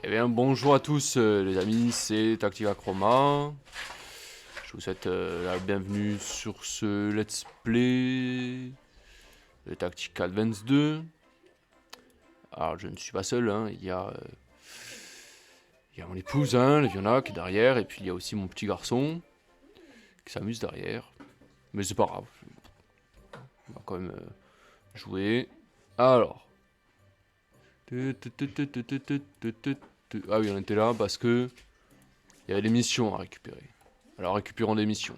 Eh bien, bonjour à tous les amis, c'est Tactica Chroma. Je vous souhaite la bienvenue sur ce let's play de Tactica Advance 2. Alors, je ne suis pas seul, hein. Il y a mon épouse, hein, Leviona, qui est derrière, et puis il y a aussi mon petit garçon qui s'amuse derrière. Mais c'est pas grave, on va quand même jouer. Alors. Ah oui, on était là parce que il y avait des missions à récupérer. Alors récupérons des missions.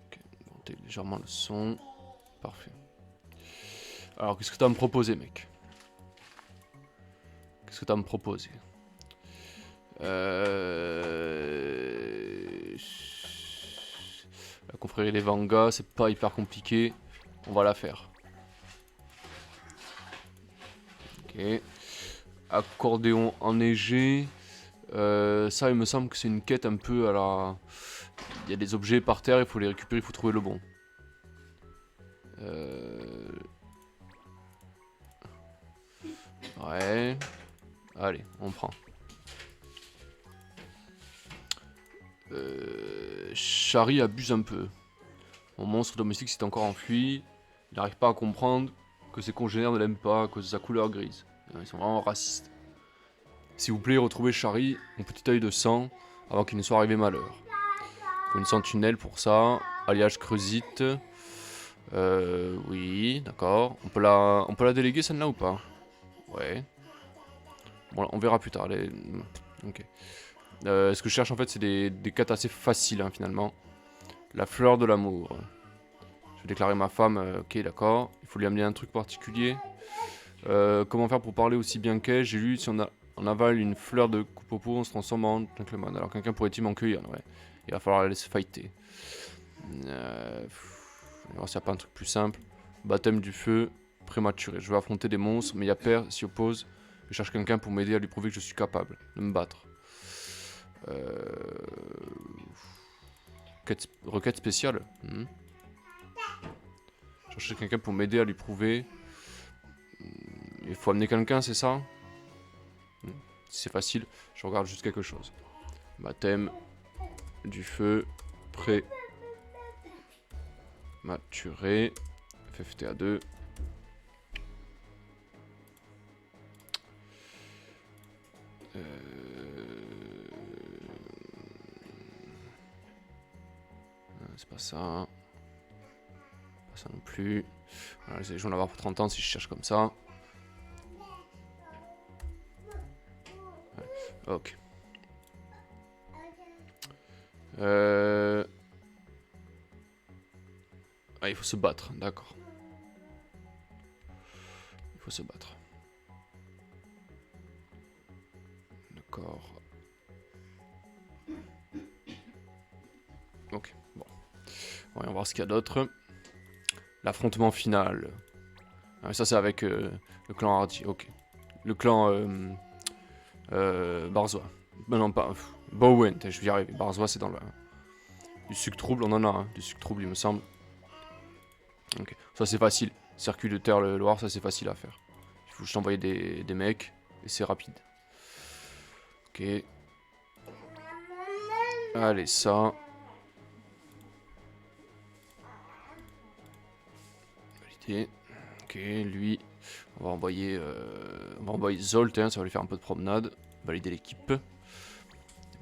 Ok, monter légèrement le son. Parfait. Alors qu'est-ce que tu as à me proposer, mec? Qu'est-ce que tu as à me proposer? La confrérie des Vangas, c'est pas hyper compliqué. On va la faire. Ok. Accordéon enneigé. Ça, il me semble que c'est une quête un peu à la... Il y a des objets par terre, il faut les récupérer, il faut trouver le bon. Ouais. Allez, on prend. Chari abuse un peu. Mon monstre domestique s'est encore enfui. Il n'arrive pas à comprendre que ses congénères ne l'aiment pas à cause de sa couleur grise. Ils sont vraiment racistes. S'il vous plaît, retrouvez Chari, mon petit œil de sang, avant qu'il ne soit arrivé malheur. Il faut une sentinelle pour ça. Alliage Creusite. Oui, d'accord. On peut la déléguer celle-là ou pas? Ouais. Bon, on verra plus tard. Ok. Ce que je cherche en fait, c'est des quêtes assez faciles hein, finalement. La fleur de l'amour. Je vais déclarer ma femme. Ok, d'accord. Il faut lui amener un truc particulier. Comment faire pour parler aussi bien qu'elle? J'ai lu si on avale une fleur de coupe-au-pot, on se transforme en gentleman. Alors quelqu'un pourrait-il m'en cueillir? Ouais. Il va falloir la laisser fighter. On va voir s'il n'y a pas un truc plus simple. Baptême du feu, prématuré. Je vais affronter des monstres, mais il y a père s'y oppose. Je cherche quelqu'un pour m'aider à lui prouver que je suis capable de me battre. Requête spéciale. Chercher quelqu'un pour m'aider à lui prouver. Il faut amener quelqu'un, c'est ça? C'est facile, je regarde juste quelque chose. Baptême du feu, pré maturé, FFTA2. C'est pas ça. Pas ça non plus. Voilà, je vais en avoir pour 30 ans si je cherche comme ça. Ouais. Ok. Ah, il faut se battre, d'accord. Il faut se battre. D'accord. Ok, bon. Voyons voir ce qu'il y a d'autre. L'affrontement final. Ah, ça c'est avec le clan Hardy, ok. Le clan Barzois. Non, pas... Bowen, je vais y arriver. Barzois c'est dans le... Du sucre trouble, on en a un. Du sucre trouble il me semble. Ok, ça c'est facile. Circuit de terre le Loire, ça c'est facile à faire. Il faut juste envoyer des mecs et c'est rapide. Ok. Allez, ça. Validé. Ok, lui, on va envoyer Zolt, hein, ça va lui faire un peu de promenade. Valider l'équipe.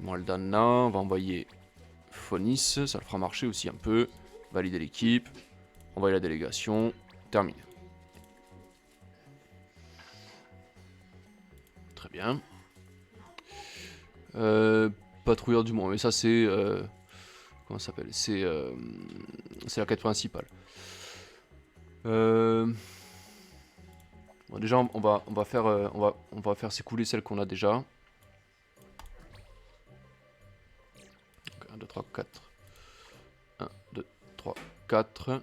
Moaldana, on va envoyer Phonis, ça le fera marcher aussi un peu. Valider l'équipe. Envoyer la délégation. Terminé. Très bien. Patrouilleur du monde, mais ça c'est... comment ça s'appelle? C'est la quête principale. Bon, déjà on va faire s'écouler celle qu'on a déjà. 1, 2, 3, 4. 1, 2, 3, 4.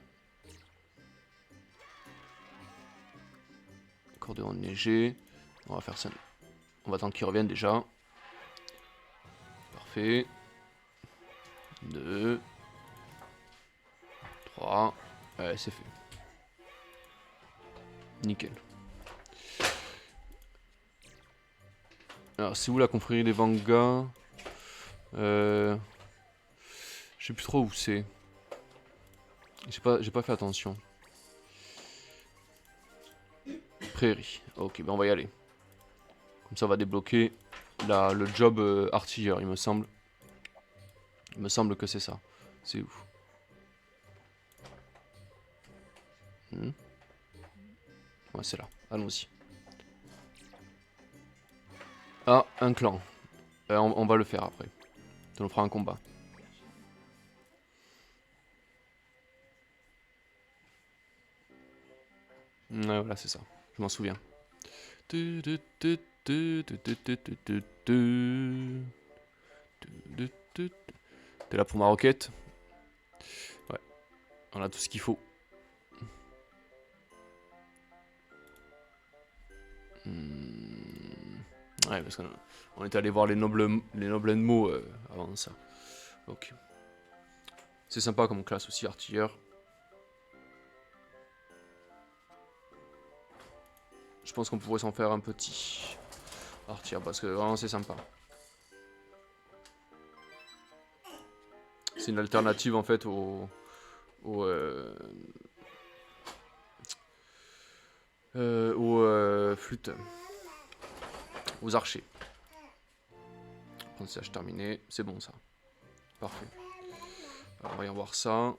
Accordéon enneigé. On va faire ça. On va attendre qu'ils reviennent déjà. Parfait. 2. 3. Allez, c'est fait. Nickel. Alors, c'est où la confrérie des Vangas? Je sais plus trop où c'est. J'ai pas fait attention. Prairie. Ok, ben on va y aller. Comme ça, on va débloquer le job artilleur, il me semble. Il me semble que c'est ça. C'est où? Ouais, c'est là. Allons-y. Ah, un clan. On va le faire après. Ça nous fera un combat. Ouais, voilà, c'est ça. Je m'en souviens. T'es là pour ma roquette? Ouais, on a tout ce qu'il faut. Ouais, parce qu'on était allé voir les nobles mots avant ça. Ok. C'est sympa comme classe aussi, artilleur. Je pense qu'on pourrait s'en faire un petit artilleur parce que vraiment c'est sympa. C'est une alternative en fait aux flûtes, aux archers. Apprentissage terminé, c'est bon ça. Parfait. Alors, voyons voir ça.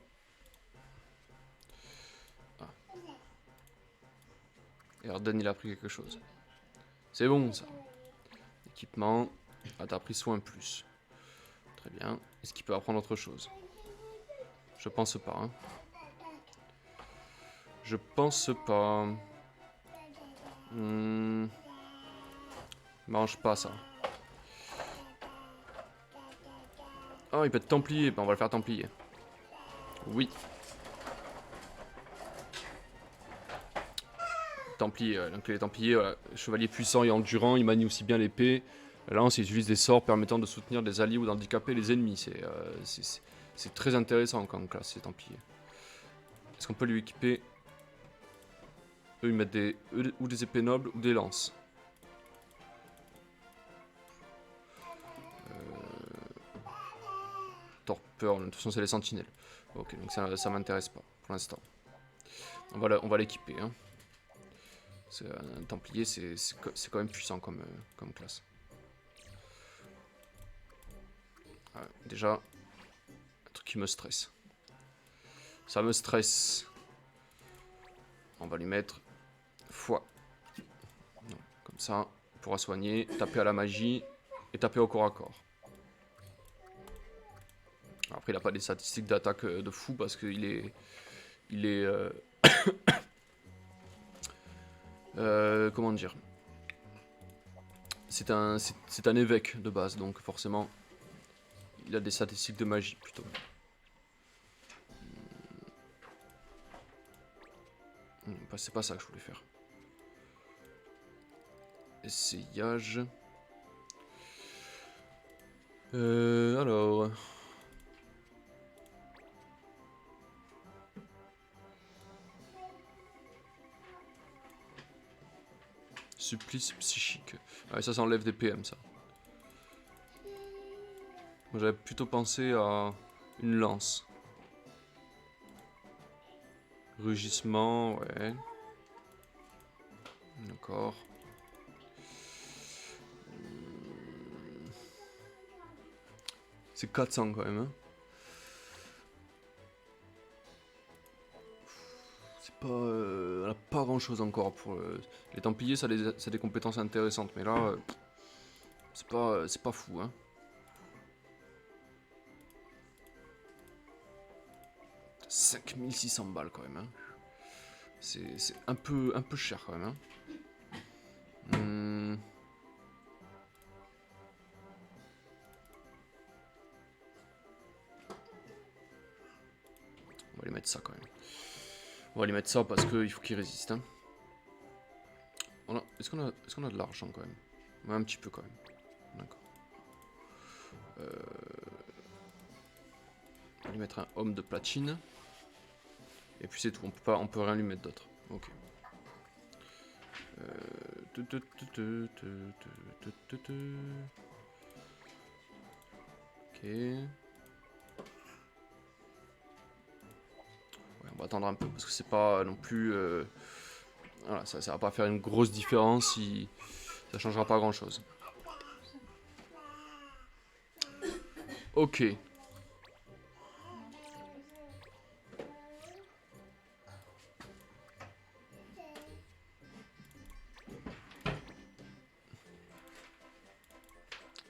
Ah. Et Arden il a appris quelque chose. C'est bon ça. Équipement. Ah, t'as pris soin plus. Très bien. Est-ce qu'il peut apprendre autre chose? Je pense pas. Hein. Je pense pas. Mange pas ça. Oh, il peut être templier. Ben, on va le faire templier. Oui. Templier, donc les templiers, chevalier puissant et endurant, il manie aussi bien l'épée. La lance, il utilise des sorts permettant de soutenir des alliés ou d'handicaper les ennemis. C'est très intéressant comme classe, ces templiers. Est-ce qu'on peut lui équiper? Eux, ils mettent ou des épées nobles ou des lances. Torpeur, de toute façon, c'est les sentinelles. Ok, donc ça m'intéresse pas pour l'instant. On va l'équiper. Hein. Un templier, c'est quand même puissant comme classe. Déjà, un truc qui me stresse. Ça me stresse. On va lui mettre foi. Non, comme ça, on pourra soigner, taper à la magie et taper au corps à corps. Après, il n'a pas des statistiques d'attaque de fou parce qu'il est... comment dire? C'est un évêque de base, donc forcément, il a des statistiques de magie plutôt. C'est pas ça que je voulais faire. Essayage. Alors... Supplice psychique. Ah, ça enlève des PM, ça. J'avais plutôt pensé à une lance. Rugissement, ouais. D'accord. C'est 400 quand même. Hein. C'est pas... on a pas grand chose encore pour... les Templiers, ça a des compétences intéressantes, mais là... c'est pas fou, hein. « 5600 balles quand même, hein. C'est un peu cher quand même, hein. On va lui mettre ça quand même. On va lui mettre ça parce qu'il faut qu'il résiste, hein. Est-ce qu'on a de l'argent quand même? Ouais, un petit peu quand même. D'accord. On va lui mettre un homme de platine. Et puis c'est tout, on peut rien lui mettre d'autre. Ok. Ok. Ouais, on va attendre un peu parce que c'est pas non plus. Voilà, ça va pas faire une grosse différence si ça changera pas grand chose. Ok.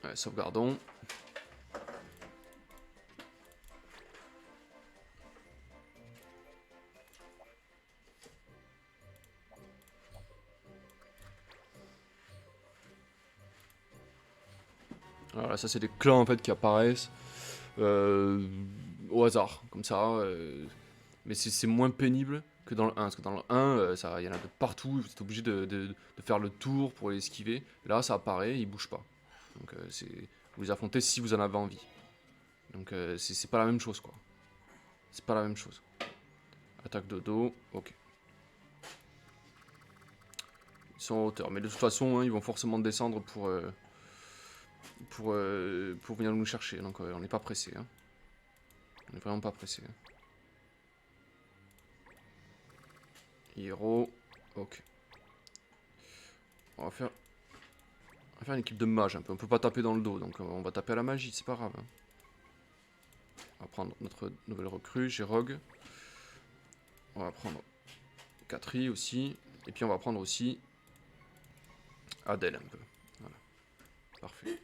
Ouais, sauvegardons. Voilà, ça c'est des clans en fait qui apparaissent au hasard, comme ça. Mais c'est moins pénible que dans le 1, parce que dans le 1, il y en a de partout, vous êtes obligé de faire le tour pour les esquiver. Là, ça apparaît, ils bougent pas. Donc vous les affrontez si vous en avez envie. Donc c'est pas la même chose quoi. C'est pas la même chose. Attaque de dos, ok. Ils sont en hauteur, mais de toute façon, hein, ils vont forcément descendre pour venir nous chercher. Donc on n'est pas pressé. Hein. On est vraiment pas pressé. Hein. Héros, ok. On va faire une équipe de mages un peu. On peut pas taper dans le dos, donc on va taper à la magie, c'est pas grave. Hein. On va prendre notre nouvelle recrue, j'ai Rogue. On va prendre Catry aussi. Et puis on va prendre aussi Adèle un peu. Voilà. Parfait.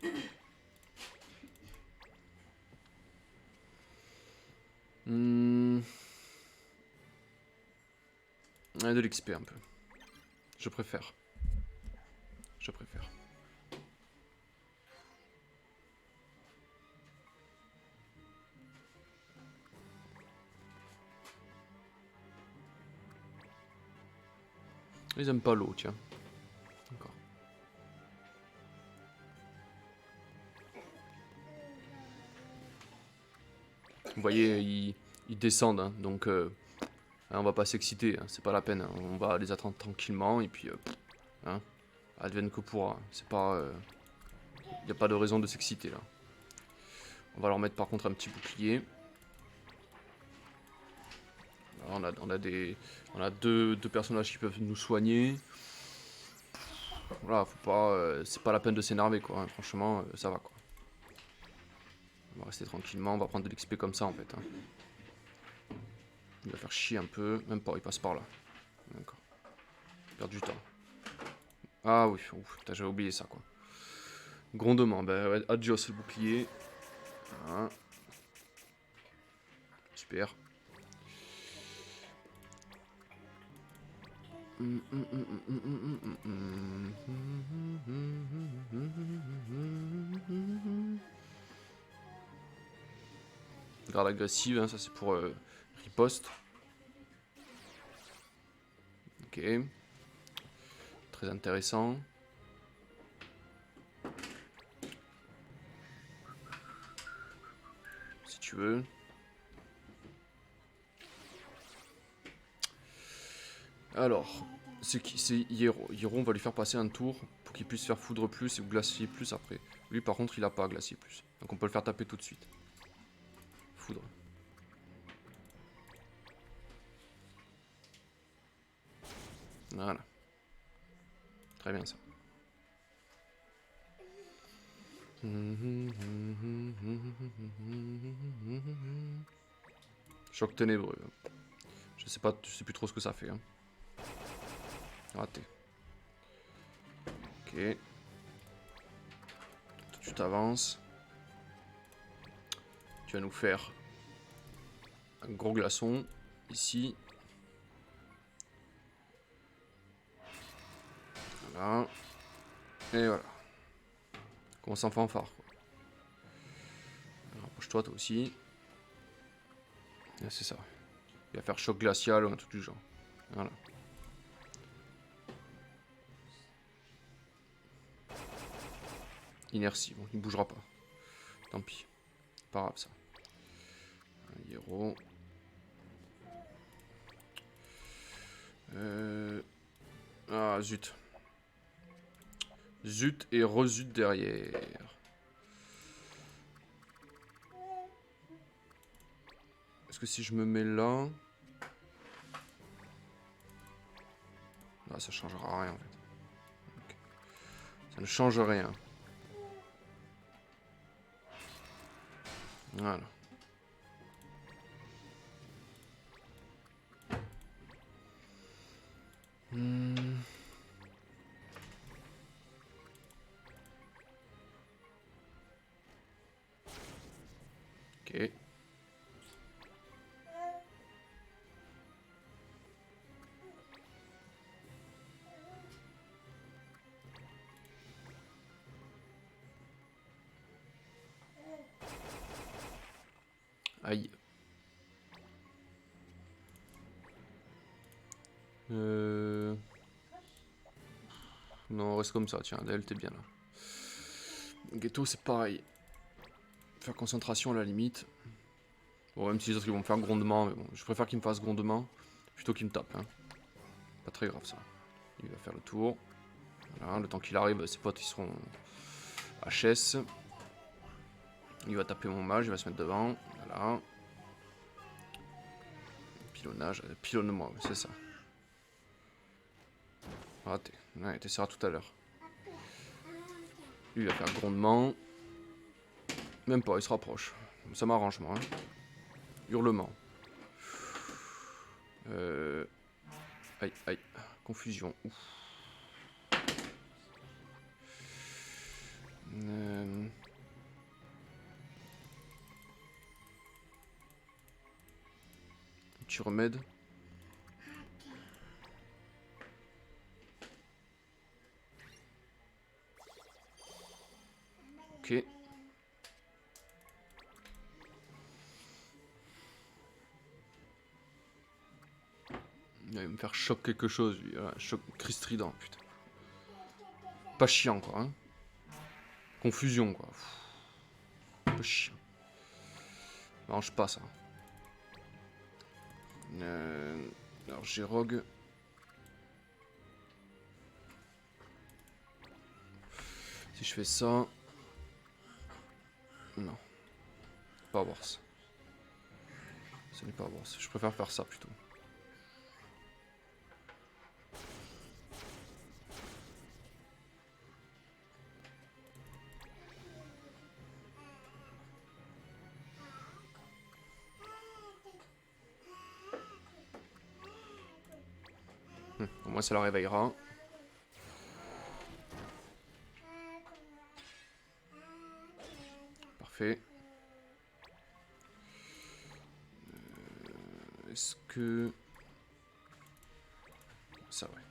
De l'XP un peu. Je préfère. Je préfère. Ils aiment pas l'eau, tiens. D'accord. Vous voyez, ils descendent, hein, donc on va pas s'exciter, hein, c'est pas la peine. Hein, on va les attendre tranquillement et puis, hein, advienne que pourra. C'est pas, y a pas de raison de s'exciter là. On va leur mettre par contre un petit bouclier. Là, on a deux personnages qui peuvent nous soigner. Voilà, faut pas, c'est pas la peine de s'énerver quoi. Hein, franchement, ça va quoi. On va rester tranquillement, on va prendre de l'XP comme ça en fait. Hein. Il va faire chier un peu, même pas, il passe par là. D'accord. Perd du temps. Ah oui, j'avais oublié ça quoi. Grondement, bah ouais, adios le bouclier. Voilà. Super. Garde agressive, hein, ça c'est pour riposte. Ok. Très intéressant. Si tu veux. Alors, c'est Hiero. Hiero, on va lui faire passer un tour pour qu'il puisse faire foudre plus et glacier plus après. Lui, par contre, il a pas glacier plus. Donc on peut le faire taper tout de suite. Foudre. Voilà. Très bien ça. Choc ténébreux. Je sais plus trop ce que ça fait. Hein. Raté. Ok. Tu t'avances. Tu vas nous faire un gros glaçon ici. Voilà. Et voilà. Commence en fanfare. Rapproche-toi toi aussi. C'est ça. Il va faire choc glacial ou un truc du genre. Voilà. Inertie, bon, il bougera pas. Tant pis. Pas grave ça. Un héros. Ah zut. Zut et rezut derrière. Est-ce que si je me mets là... Ah, ça changera rien en fait. Okay. Ça ne change rien. Voilà. Ok. Aïe. Non, on reste comme ça, tiens, Adèle, t'es bien là. Ghetto, c'est pareil. Faire concentration à la limite. Bon, même si les autres ils vont me faire grondement, mais bon, je préfère qu'ils me fassent grondement plutôt qu'ils me tapent. Hein. Pas très grave ça. Il va faire le tour. Voilà, le temps qu'il arrive, ses potes ils seront HS. Il va taper mon mage, il va se mettre devant. Voilà. Pilonnage, pilonne-moi, c'est ça. Raté. Ouais, t'essaieras tout à l'heure. Lui il va faire grondement. Même pas, il se rapproche. Ça m'arrange moi. Hein. Hurlement. Aïe, aïe. Confusion. Ouf. Petit remède. Ok. Il va me faire choc quelque chose, lui. Voilà, choc Chris Trident, putain. Pas chiant, quoi. Hein. Confusion, quoi. Un peu chiant. M'arrange pas, ça. Alors, j'ai Rogue. Si je fais ça... Non. Pas worse. Ce n'est pas worse. Je préfère faire ça, plutôt. Au moins ça la réveillera. Parfait. Est-ce que... Ça, ouais.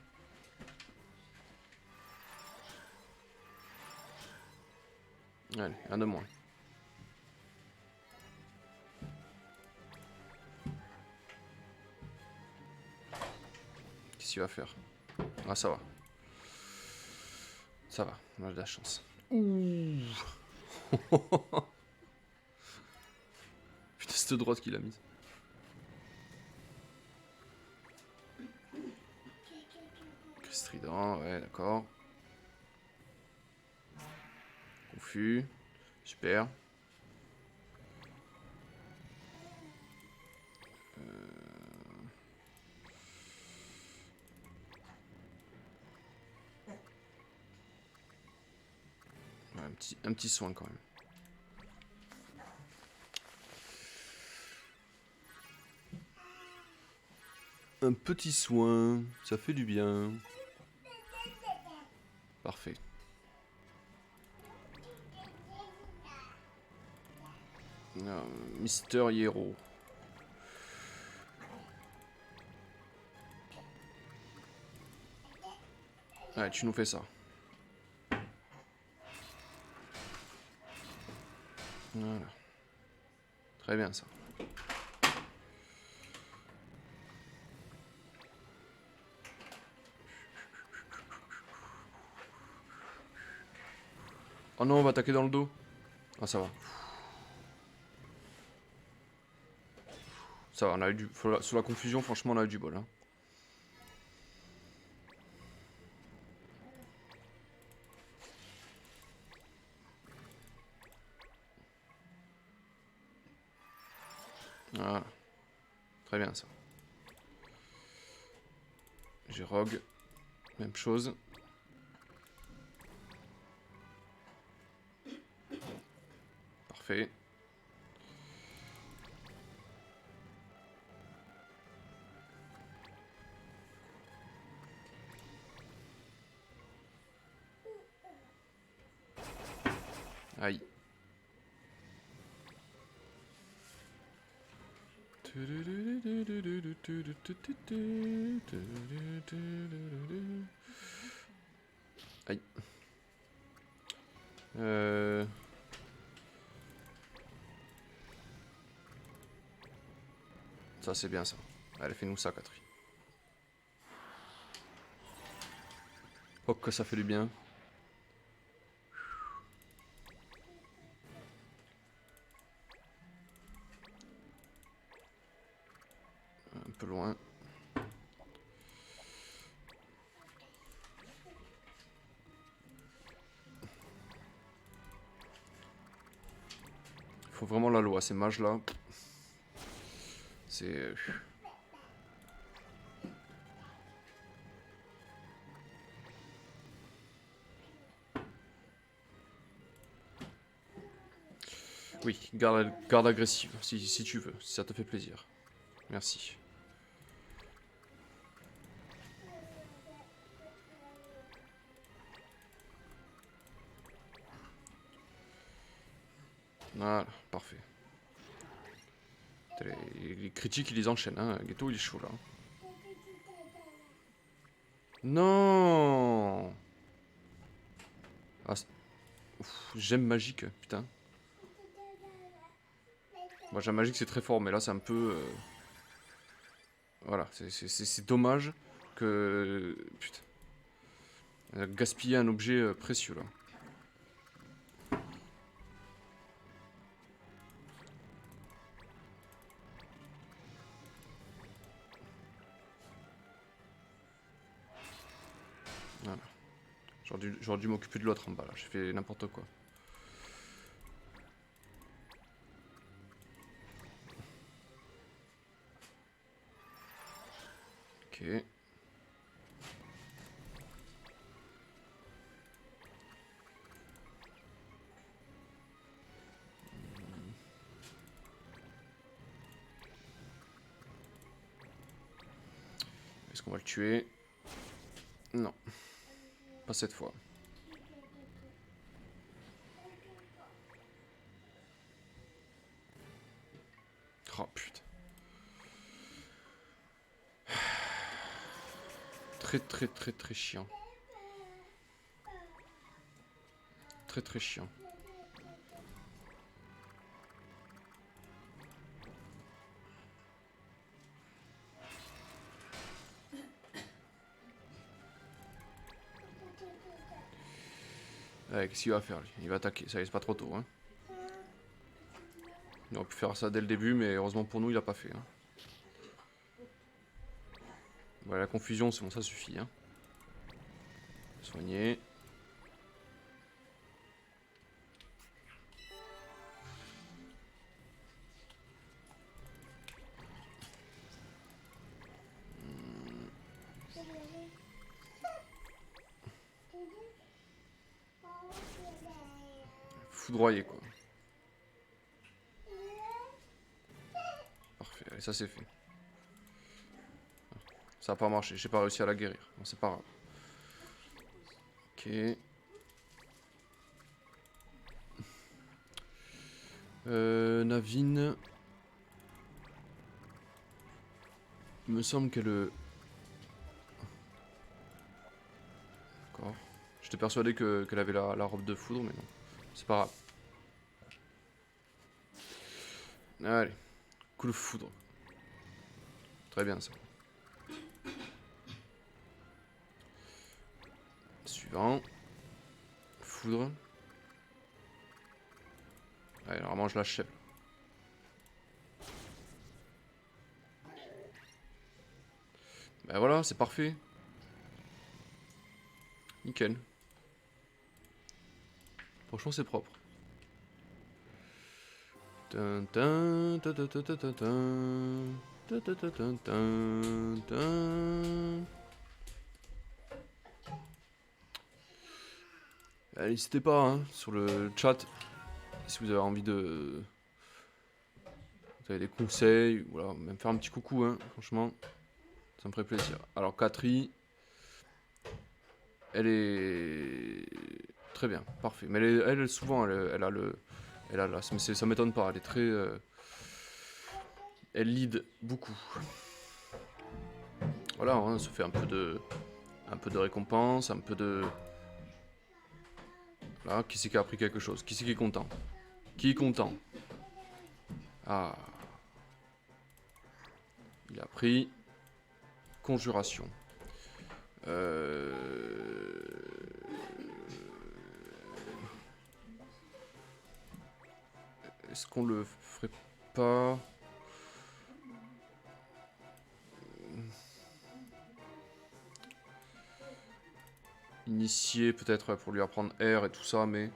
Allez, un de moins. Qu'est-ce qu'il va faire? Ah, ça va. Ça va, on a de la chance. Ouh. Putain, cette droite qu'il a mise. Chris Trident, ouais, d'accord. Confus. Super. Ouais, un petit soin quand même. Un petit soin, ça fait du bien. Parfait. Mister Hierro. Ouais, tu nous fais ça. Voilà. Très bien ça. Oh non, on va attaquer dans le dos. Ah, ça va. Ça va, on a eu du... Sur la confusion, franchement, on a eu du bol. Hein. Voilà. Très bien ça. J'ai Rogue. Même chose. Parfait. Aïe. Aïe. Ça c'est bien ça. Allez, fais-nous ça, Catherine. Oh que ça fait du bien. Un peu loin. Il faut vraiment la loi, ces mages là. C'est... Oui, garde agressive, si tu veux, si ça te fait plaisir. Merci. Voilà, parfait. Les critiques, ils les enchaînent, hein. Ghetto, il est chaud, là. Non. Ah, j'aime magique, putain. Moi, j'aime magique, c'est très fort, mais là, c'est un peu... Voilà, c'est dommage que... Putain. Gaspiller un objet précieux, là. Voilà. J'aurais dû m'occuper de l'autre en bas, là. J'ai fait n'importe quoi. Ok. Est-ce qu'on va le tuer? Non. Pas cette fois. Oh putain. Très chiant. Très chiant. Ouais, qu'est-ce qu'il va faire lui? Il va attaquer, ça y est, c'est pas trop tôt. Hein. Il aurait pu faire ça dès le début, mais heureusement pour nous, il a pas fait. Hein. Voilà, la confusion, c'est bon, ça suffit. Hein. Soigner. Foudroyer, quoi. Parfait, allez, ça c'est fait. Ça a pas marché, j'ai pas réussi à la guérir. Bon, c'est pas grave. Ok. Navine. Il me semble qu'elle... D'accord. J'étais persuadé qu'elle avait la robe de foudre, mais non. C'est pas grave. Allez. Coup de foudre. Très bien ça. Suivant. Foudre. Allez, normalement je l'achève. Ben voilà, c'est parfait. Nickel. Franchement, c'est propre. Tin, tin, tin, tin, tin, tin, tin, tin, tin, tin, tin, tin, tin. N'hésitez pas hein, sur le chat si vous avez envie de. Vous avez des conseils, voilà, même faire un petit coucou, hein, franchement, ça me ferait plaisir. Alors Catry, elle est très bien, parfait. Mais elle souvent, elle a le, elle a là, mais ça m'étonne pas. Elle est très, elle lead beaucoup. Voilà, hein, ça fait un peu de récompense, un peu de. Là, qui c'est qui a appris quelque chose? Qui c'est qui est content? Qui est content? Ah, il a pris conjuration. Est-ce qu'on le ferait pas? Initier peut-être pour lui apprendre R et tout ça, mais...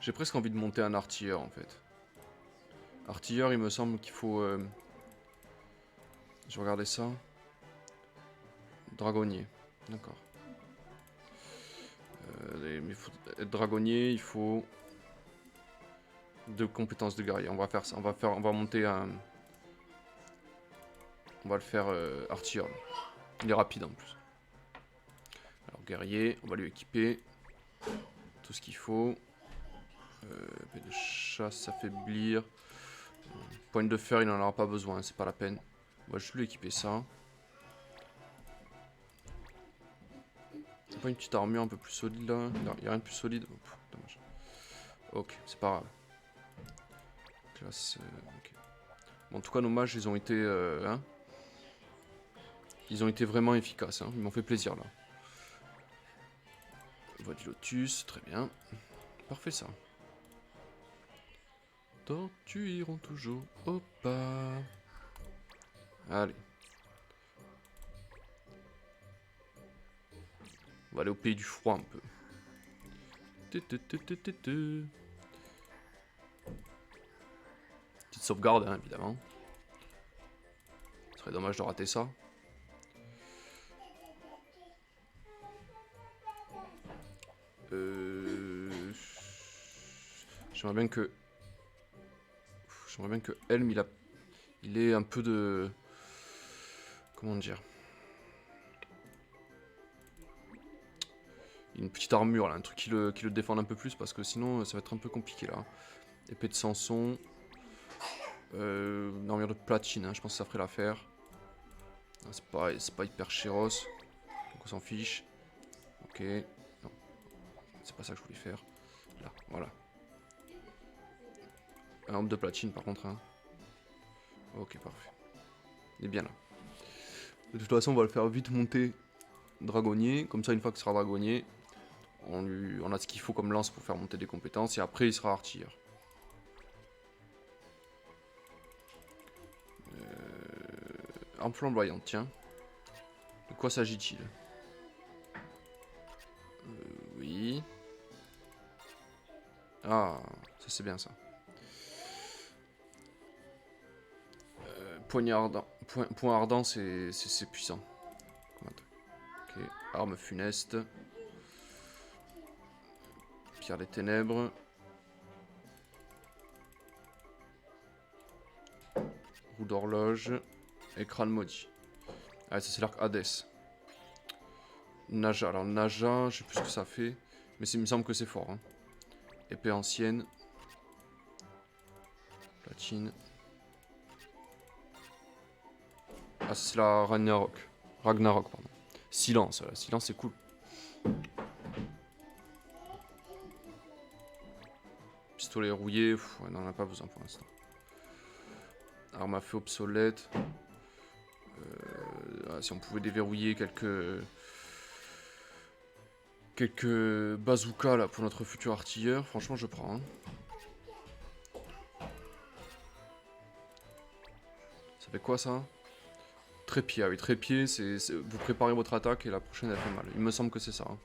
J'ai presque envie de monter un artilleur en fait. Artilleur, il me semble qu'il faut... Je regardais ça. Dragonnier, d'accord. Mais il faut être dragonnier, il faut... 2 compétences de guerrier. On va faire ça, on va monter un... On va le faire artilleur. Il est rapide en plus. Alors guerrier, on va lui équiper tout ce qu'il faut. De chasse, affaiblir. Point de fer, il n'en aura pas besoin, c'est pas la peine. On va juste lui équiper ça. Y'a pas une petite armure un peu plus solide là? Y'a rien de plus solide? Oh, pff, dommage. Ok, c'est pas grave. Classe. Ok. Bon, en tout cas, nos mages, ils ont été. Hein, ils ont été vraiment efficaces. Hein, ils m'ont fait plaisir là. Voix du lotus, très bien. Parfait ça. Tortues iront toujours au pas. Allez. On va aller au pays du froid un peu. Petite sauvegarde, hein, évidemment. Ce serait dommage de rater ça. J'aimerais bien que... J'aimerais bien que Helm, il ait un peu de... Comment dire? Une petite armure, là, un truc qui le défende un peu plus, parce que sinon, ça va être un peu compliqué, là. Épée de Samson. Une armure de platine, hein, je pense que ça ferait l'affaire. C'est pas hyper chéros. Donc on s'en fiche. Ok. Non. C'est pas ça que je voulais faire. Là, voilà. Un arme de platine, par contre, hein. Ok, parfait. Il est bien là. De toute façon, on va le faire vite monter dragonnier. Comme ça, une fois qu'il sera dragonnier, on a ce qu'il faut comme lance pour faire monter des compétences. Et après, il sera artilleur. Arme flamboyante, tiens. De quoi s'agit-il? Oui. Ah, ça c'est bien ça. Poignard ardent. Point ardent, c'est puissant. Ok, arme funeste. Pierre des ténèbres. Roue d'horloge. Et crâne maudit. Ah, ça c'est l'arc Hadès. Naja, alors Naja, je sais plus ce que ça fait. Mais il me semble que c'est fort. Hein. Épée ancienne. Platine. Ah, c'est la Ragnarok. Ragnarok, pardon. Silence, silence c'est cool. Pistolet rouillé, on n'en a pas besoin pour l'instant. Arme à feu obsolète. Si on pouvait déverrouiller quelques bazookas là pour notre futur artilleur, franchement je prends. Hein. Ça fait quoi ça? Trépied, ah oui, trépied, vous préparez votre attaque et la prochaine elle fait mal. Il me semble que c'est ça. Hein.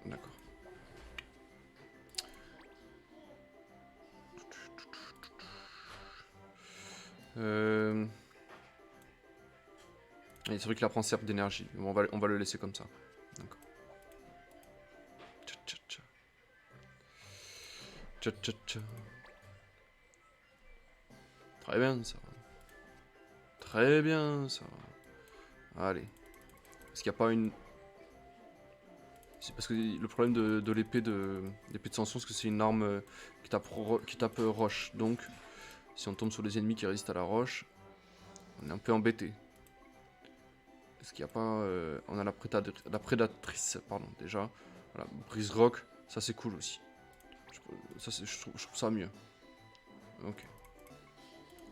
D'accord. C'est vrai qu'il apprend certes d'énergie. Bon, on va le laisser comme ça. D'accord. Tcha tcha tcha. Tcha tcha tcha. Très bien ça. Très bien ça. Allez. Est-ce qu'il n'y a pas une... C'est parce que le problème de l'épée de Samson, c'est que c'est une arme qui tape roche. Donc, si on tombe sur des ennemis qui résistent à la roche, on est un peu embêté. Est-ce qu'il n'y a pas... on a la prédatrice, pardon, déjà. Voilà, Brise Rock, ça c'est cool aussi. Je trouve ça mieux. Ok.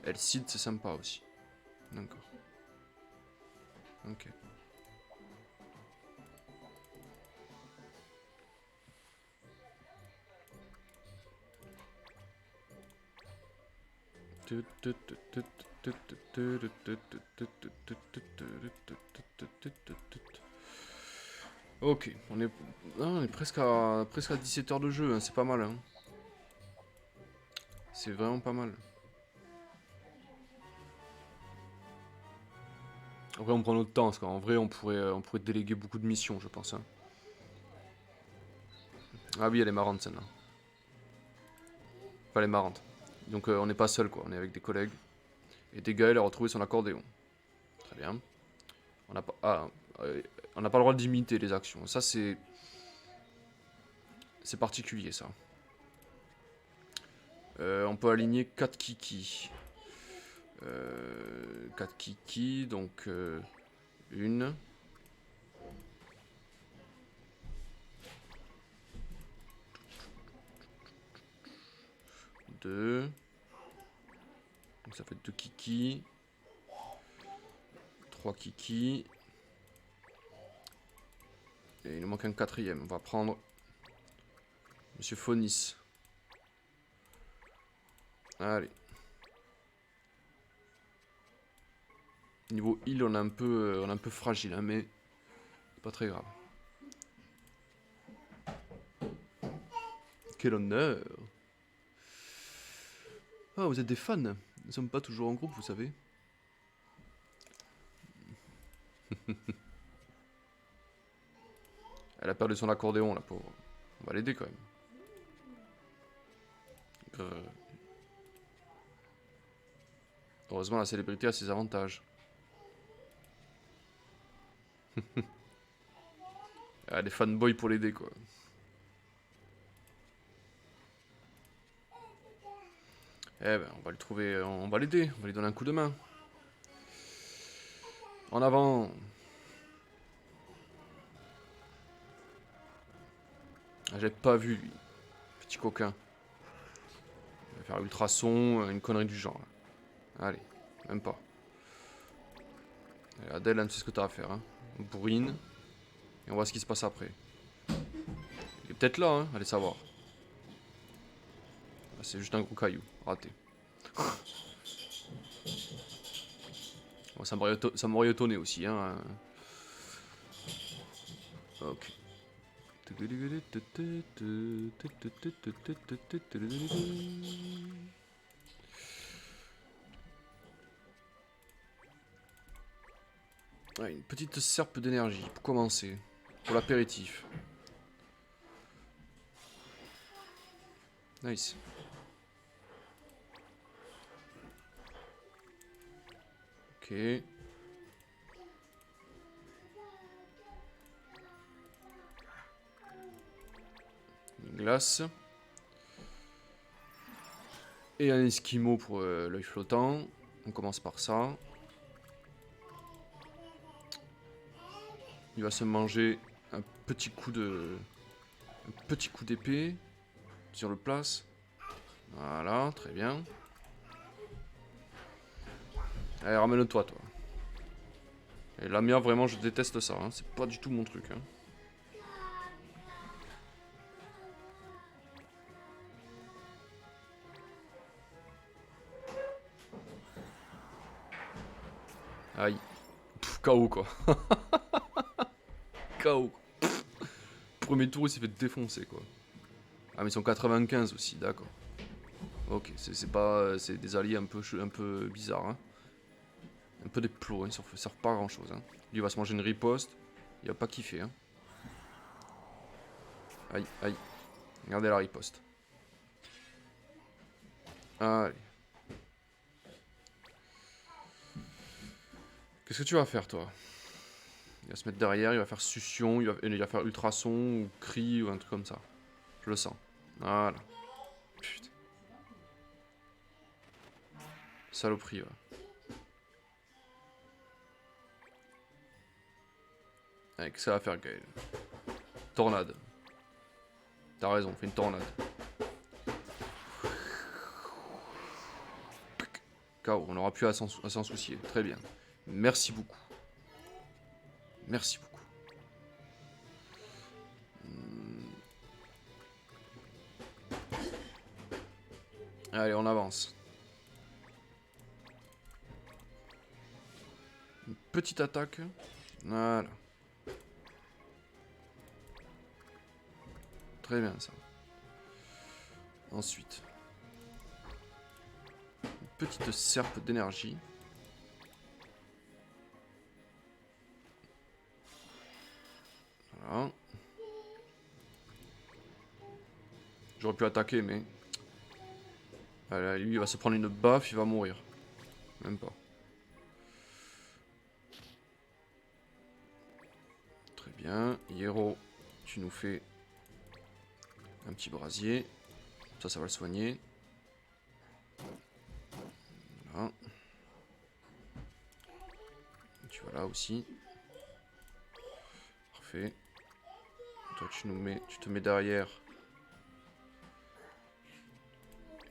Elcid, c'est sympa aussi. D'accord. Ok. Ok, on est presque à 17 heures de jeu, hein, c'est pas mal. Hein. C'est vraiment pas mal. Après, on prend notre temps, parce qu'en vrai, on pourrait déléguer beaucoup de missions, je pense. Hein. Ah oui, elle est marrante, celle-là. Enfin, elle est marrante. Donc, on n'est pas seul, quoi. On est avec des collègues. Et Gaël a retrouvé son accordéon. Très bien. On n'a pas, on n'a pas le droit d'imiter les actions. Ça, c'est particulier, ça. On peut aligner 4 kiki. 4 kiki, donc une. Deux. Donc ça fait 2 kiki. 3 kiki. Et il nous manque un quatrième. On va prendre Monsieur Phonis. Allez. Niveau heal, on est un peu fragile, hein, mais pas très grave. Quel honneur! Ah, vous êtes des fans. Nous ne sommes pas toujours en groupe, vous savez. Elle a perdu son accordéon, la pauvre. On va l'aider quand même. Heureusement, la célébrité a ses avantages. Elle a des fanboys pour l'aider, quoi. Eh ben, on va le trouver, on va l'aider, on va lui donner un coup de main. En avant. Ah, j'avais pas vu, lui. Petit coquin. Il va faire ultrason, une connerie du genre. Allez, même pas. Allez, Adèle, tu sais ce que t'as à faire. Hein. On bourrine. Et on voit ce qui se passe après. Il est peut-être là, hein, allez savoir. Ah, c'est juste un gros caillou, raté. Bon, ça m'aurait étonné aussi, hein. Ok. Ouais, une petite serpe d'énergie pour commencer. Pour l'apéritif. Nice. Ok. Une glace. Et un esquimau pour l'œil flottant. On commence par ça. Il va se manger un petit coup d'épée. Sur le place. Voilà, très bien. Allez, ramène-toi, toi. Et la mienne, vraiment, je déteste ça. Hein. C'est pas du tout mon truc. Hein. Aïe. KO quoi. KO. Premier tour, il s'est fait défoncer quoi. Ah, mais ils sont 95 aussi, d'accord. Ok, c'est pas. C'est des alliés un peu bizarres. Hein. Un peu des plots, hein, ils servent pas à grand chose. Hein. Lui, il va se manger une riposte. Il va pas kiffer. Hein. Aïe, aïe. Regardez la riposte. Allez. Qu'est-ce que tu vas faire, toi? Il va se mettre derrière, il va faire succion, il va faire ultrason ou cri ou un truc comme ça. Je le sens. Voilà. Putain. Saloperie, ouais. Allez, qu'est-ce que ça va faire, Gaël? Tornade. T'as raison, fais une tornade. KO, on n'aura plus à s'en soucier. Très bien. Merci beaucoup. Merci beaucoup. Allez, on avance. Une petite attaque. Voilà. Très bien, ça. Ensuite. Une petite serpe d'énergie. Voilà. J'aurais pu attaquer, mais... Allez, lui, il va se prendre une baffe, il va mourir. Même pas. Très bien. Hierro, tu nous fais un petit brasier. Ça va le soigner. Voilà. Tu vas là aussi. Parfait. Toi, tu te mets derrière.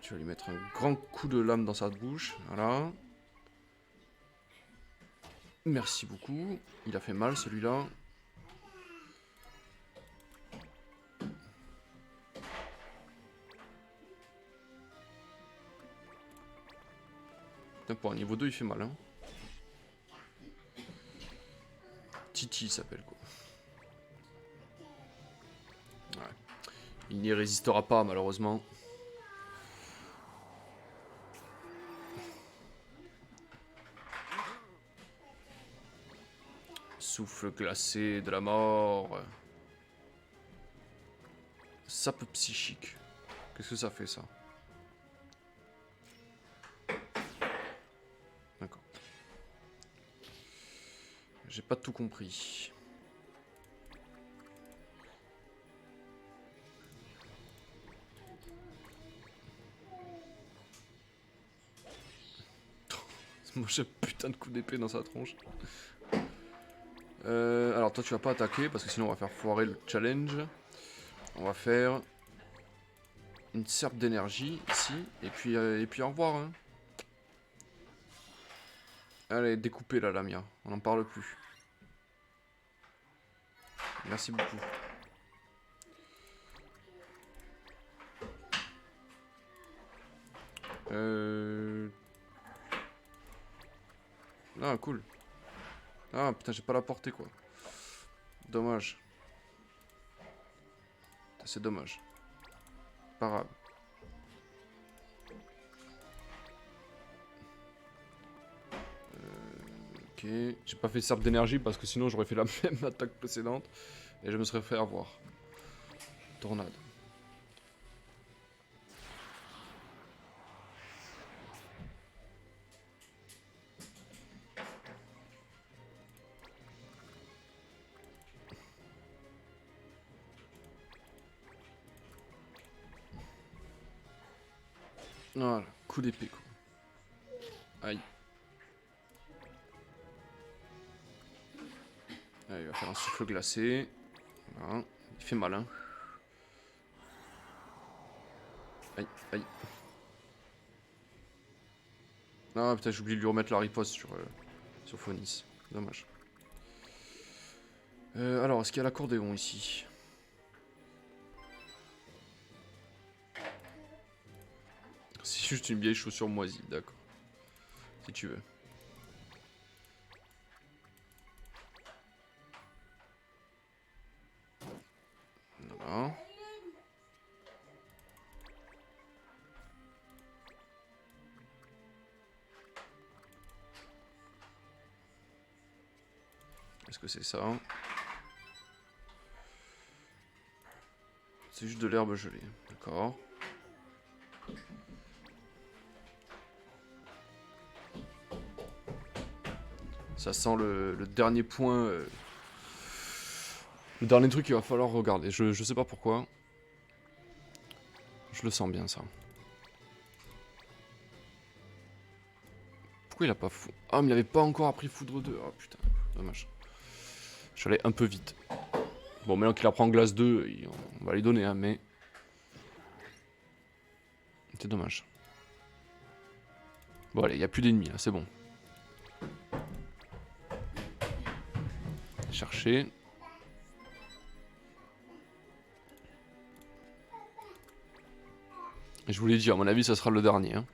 Tu vas lui mettre un grand coup de lame dans sa bouche. Voilà. Merci beaucoup. Il a fait mal, celui-là. Putain, pour un niveau 2, il fait mal, hein. Titi, il s'appelle, quoi. Ouais. Il n'y résistera pas, malheureusement. Souffle glacé de la mort. Sape psychique. Qu'est-ce que ça fait, ça? D'accord. J'ai pas tout compris. Moi j'ai un putain de coup d'épée dans sa tronche. Alors toi tu vas pas attaquer parce que sinon on va faire foirer le challenge. On va faire une serpe d'énergie ici et puis au revoir. Hein. Allez, découpez la Lamia, on n'en parle plus. Merci beaucoup. Ah cool. Ah putain j'ai pas la portée quoi. Dommage. C'est dommage. Pas grave. Ok. J'ai pas fait serpe d'énergie parce que sinon j'aurais fait la même attaque précédente. Et je me serais fait avoir. Tornade. Voilà, coup d'épée quoi. Aïe. Allez, il va faire un souffle glacé. Voilà. Il fait mal hein. Aïe, aïe. Ah putain, j'ai oublié de lui remettre la riposte sur Phonis. Dommage. Alors, est-ce qu'il y a l'accordéon ici? C'est juste une vieille chaussure moisie, d'accord. Si tu veux. Est-ce que c'est ça? C'est juste de l'herbe gelée. D'accord. Ça sent le dernier point. Le dernier truc qu'il va falloir regarder. Je sais pas pourquoi. Je le sens bien ça. Pourquoi il a pas fou... Ah, mais il avait pas encore appris Foudre 2. Oh putain, dommage. Je suis allé un peu vite. Bon, maintenant qu'il apprend Glace 2, on va lui donner, hein, mais... C'est dommage. Bon, allez, il n'y a plus d'ennemis, là, c'est bon. Chercher. Je vous l'ai dit, à mon avis, ça sera le dernier. Hein.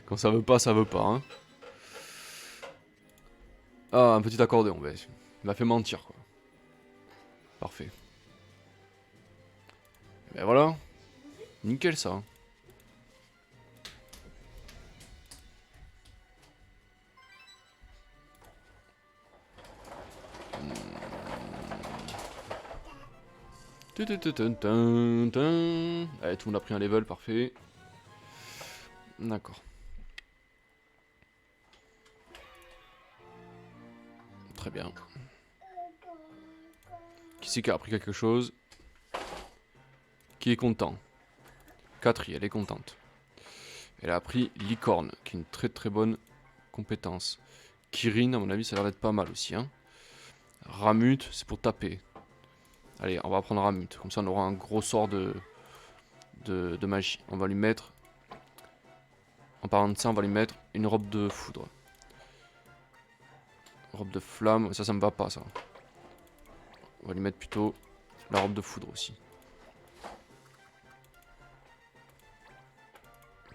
Quand ça veut pas, ça veut pas. Hein. Ah, un petit accordéon, bah, il m'a fait mentir, quoi. Parfait. Ben voilà. Nickel, ça. Allez, tout le monde a pris un level, parfait. D'accord. Très bien. Qui c'est qui a appris quelque chose? Qui est content? Catherine, elle est contente. Elle a appris licorne, qui est une très très bonne compétence. Kirin, à mon avis, ça a l'air d'être pas mal aussi. Hein. Ramut, c'est pour taper. Allez, on va prendre Ramut. Comme ça, on aura un gros sort de magie. On va lui mettre... En parlant de ça, on va lui mettre une robe de foudre. Robe de flamme, ça me va pas, ça. On va lui mettre plutôt la robe de foudre aussi.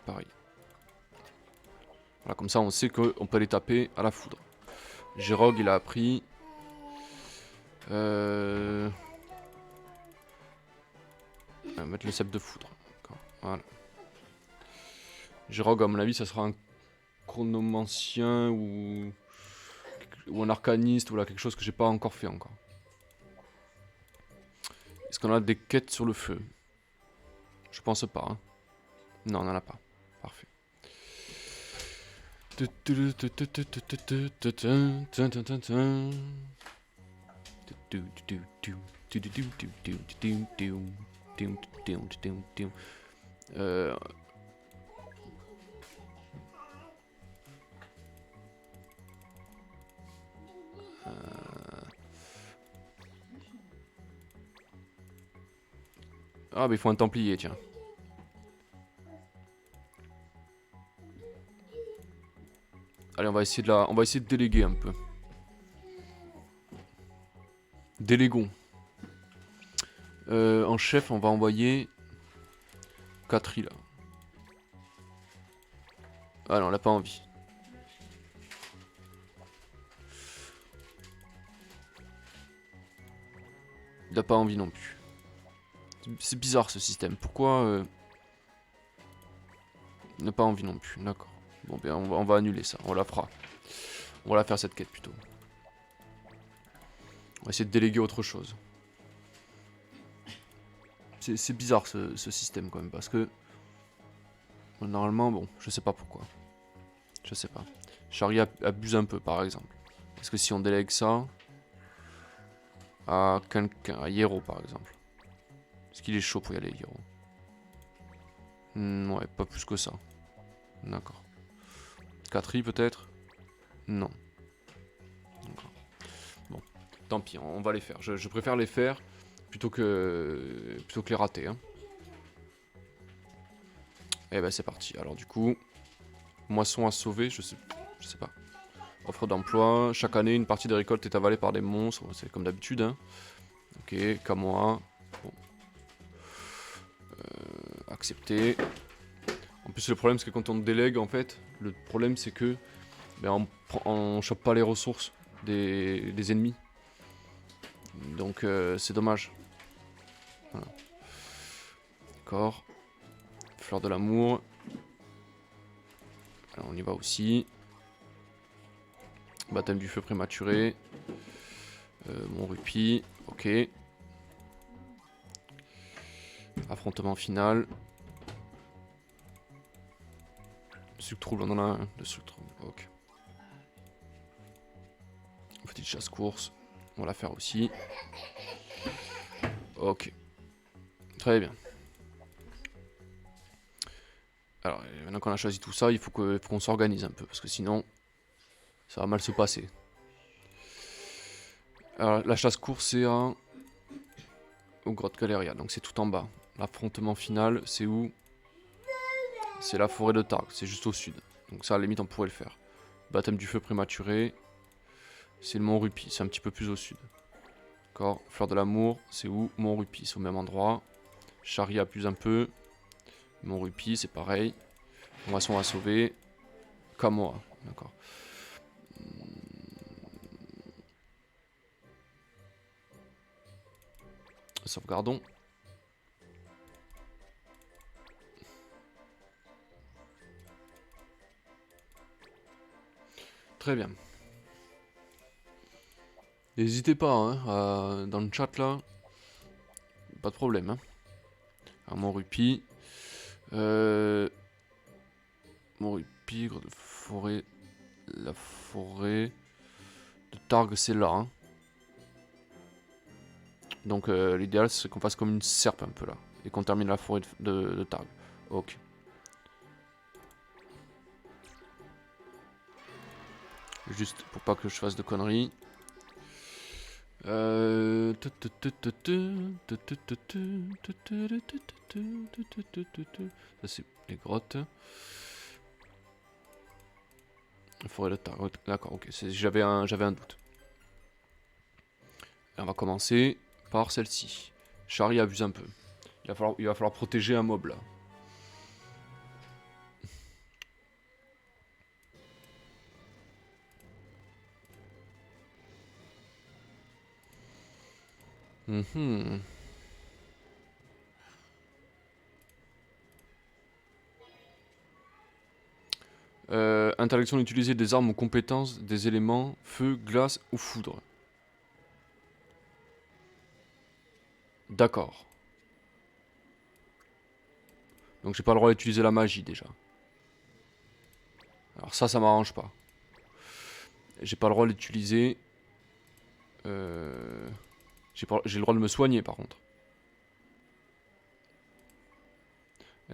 Pareil. Voilà, comme ça, on sait qu'on peut les taper à la foudre. Gérog, il a appris... On va mettre le cep de foudre. Voilà. Gérog, à mon avis, ça sera un chronomancien ou un arcaniste ou là, quelque chose que j'ai pas encore fait encore. Est-ce qu'on a des quêtes sur le feu? Je pense pas. Hein. Non, on en a pas. Parfait. Ah, mais il faut un templier, tiens. Allez, on va essayer de déléguer un peu. Délégons. En chef, on va envoyer Catherine là. Ah non, elle a pas envie. Il a pas envie non plus. C'est bizarre ce système. Pourquoi il n'a pas envie non plus. D'accord. Bon, ben on va annuler ça. On la fera. On va la faire cette quête plutôt. On va essayer de déléguer autre chose. C'est bizarre ce système quand même parce que normalement, bon, je sais pas pourquoi. Je sais pas. Charlie abuse un peu par exemple. Est-ce que si on délègue ça à quelqu'un, à Hierro par exemple, est-ce qu'il est chaud pour y aller, Hierro? Ouais, pas plus que ça. D'accord. Catherine peut-être? Non. D'accord. Bon, tant pis, on va les faire. Je préfère les faire plutôt que les rater. Hein. Et ben c'est parti. Alors du coup, moisson à sauver, je sais pas. Offre d'emploi. Chaque année, une partie des récoltes est avalée par des monstres. C'est comme d'habitude. Hein. Ok, Kamoa. Bon. Accepter. En plus, le problème, c'est que quand on délègue, en fait, le problème, c'est que ben, on chope pas les ressources des ennemis. Donc, c'est dommage. Voilà. D'accord. Fleur de l'amour. Alors, on y va aussi. Baptême du feu prématuré. Mon rupie. Ok. Affrontement final. Suc trouble, on en a un de suc trouble. Ok. Petite chasse-course. On va la faire aussi. Ok. Très bien. Alors, maintenant qu'on a choisi tout ça, il faut qu'on s'organise un peu. Parce que sinon, ça va mal se passer. Alors, la chasse-course, c'est au Grotte Galeria. Donc, c'est tout en bas. L'affrontement final, c'est où? C'est la forêt de Targ. C'est juste au sud. Donc, ça, à la limite, on pourrait le faire. Baptême du feu prématuré. C'est le Mont Rupi. C'est un petit peu plus au sud. D'accord. Fleur de l'amour, c'est où? Mont Rupi. C'est au même endroit. Charia plus un peu. Mont Rupi, c'est pareil. Moisson à sauver. Kamoa. D'accord. Sauvegardons. Très bien. N'hésitez pas, hein, dans le chat là. Pas de problème. Hein. Alors, mon Rupi. Mon Rupi, grotte de forêt. La forêt de Targ, c'est là. Hein. Donc l'idéal, c'est qu'on fasse comme une serpe un peu là. Et qu'on termine la forêt de Targ. Ok. Juste pour pas que je fasse de conneries. Ça c'est les grottes. La forêt de Tarot. D'accord, ok. J'avais un doute. Et on va commencer par celle-ci. Charlie abuse un peu. Il va falloir protéger un mob là. Interdiction d'utiliser des armes ou compétences des éléments feu, glace ou foudre. D'accord. Donc j'ai pas le droit d'utiliser la magie déjà. Alors ça m'arrange pas. J'ai pas le droit d'utiliser. J'ai le droit de me soigner par contre.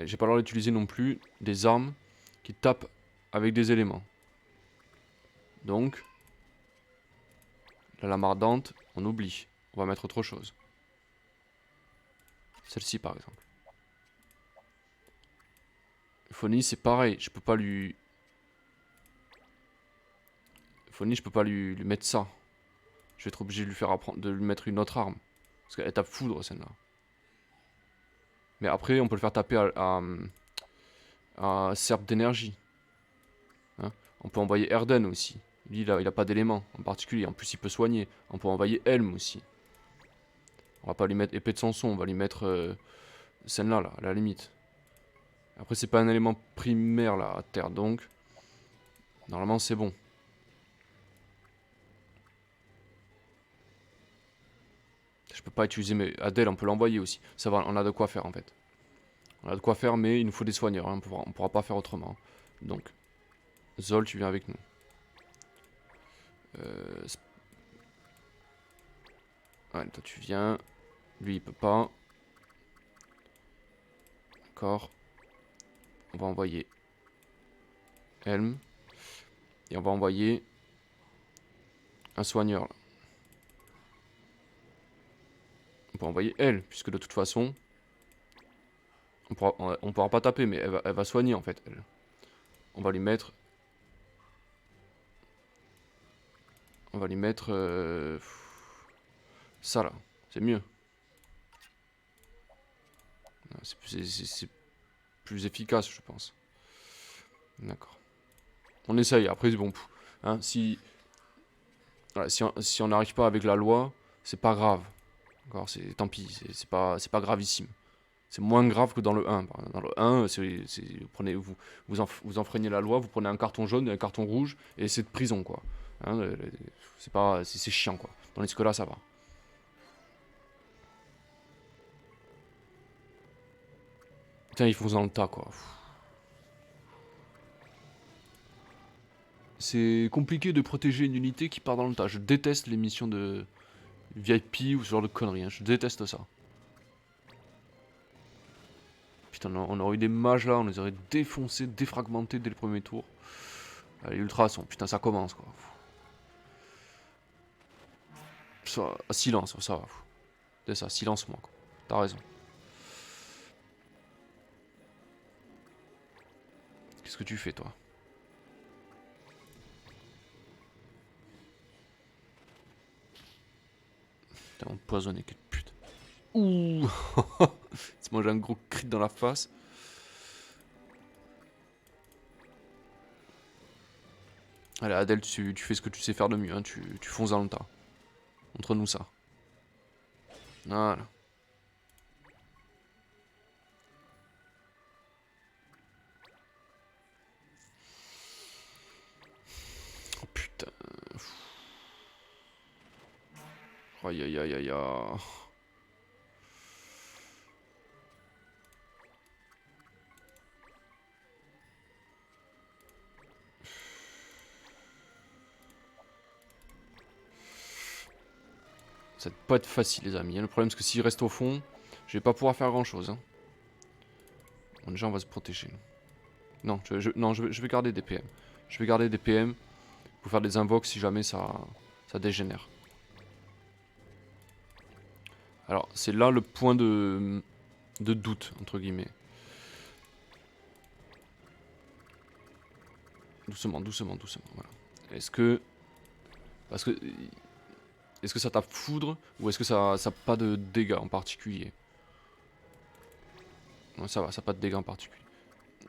J'ai pas le droit d'utiliser non plus des armes qui tapent avec des éléments. Donc, la lame ardente, on oublie. On va mettre autre chose. Celle-ci par exemple. Phony, c'est pareil. Je peux pas lui... Phony, je peux pas lui mettre ça. Je vais être obligé de lui faire apprendre, de lui mettre une autre arme. Parce qu'elle tape foudre celle-là. Mais après, on peut le faire taper à serpe d'énergie. Hein, on peut envoyer Erden aussi. Lui, il a pas d'éléments en particulier. En plus, il peut soigner. On peut envoyer Helm aussi. On va pas lui mettre épée de Samson. On va lui mettre celle-là, là, à la limite. Après, c'est pas un élément primaire, là, à terre. Donc, normalement, c'est bon. Je peux pas utiliser, mais Adèle, on peut l'envoyer aussi. Ça va, on a de quoi faire, en fait. On a de quoi faire, mais il nous faut des soigneurs. Hein. On pourra pas faire autrement. Donc, Zol, tu viens avec nous. Ouais, toi tu viens. Lui il peut pas. D'accord. On va envoyer Helm. Et on va envoyer un soigneur là. On peut envoyer elle, puisque de toute façon, on pourra pas taper, mais elle va soigner en fait, elle. On va lui mettre... On va lui mettre... ça là, c'est mieux. C'est plus efficace, je pense. D'accord. On essaye, après, bon, hein, voilà, si on n'arrive pas avec la loi, c'est pas grave. Tant pis, c'est pas gravissime. C'est moins grave que dans le 1. Dans le 1, vous enfreignez la loi, vous prenez un carton jaune et un carton rouge, et c'est de prison, quoi. Hein, c'est pas, c'est chiant quoi. Tandis que là, ça va. Putain, ils font dans le tas quoi. C'est compliqué de protéger une unité qui part dans le tas. Je déteste les missions de VIP ou ce genre de conneries. Hein. Je déteste ça. Putain, on aurait eu des mages là, on les aurait défoncés, défragmentés dès le premier tour. Allez, ultrasons, putain, ça commence quoi. Ça, silence, ça va. C'est ça, silence-moi quoi. T'as raison. Qu'est-ce que tu fais toi? Putain, empoisonné, quelle pute. Ouh. C'est moi j'ai un gros crit dans la face. Allez, Adèle, tu fais ce que tu sais faire de mieux, hein. Tu fonces dans le tas. Montre-nous ça. Voilà. Oh putain. Aïe aïe aïe aïe aïe. Ça va pas être facile les amis. Le problème c'est que s'il reste au fond, je vais pas pouvoir faire grand chose. Hein. Bon, déjà on va se protéger. Non, je vais garder des PM. Je vais garder des PM pour faire des invoques si jamais ça dégénère. Alors c'est là le point de doute entre guillemets. Doucement, doucement, doucement. Voilà. Est-ce que est-ce que ça tape foudre ou est-ce que ça n'a pas de dégâts en particulier? Non, ça va, ça n'a pas de dégâts en particulier.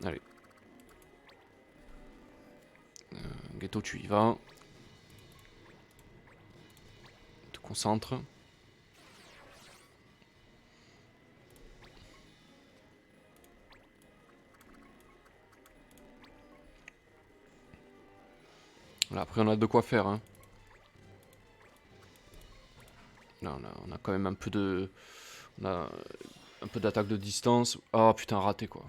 Allez. Ghetto, tu y vas. Te concentre. Voilà, après on a de quoi faire. Hein. Là, on a quand même un peu de... On a un peu d'attaque de distance. Oh putain, raté quoi.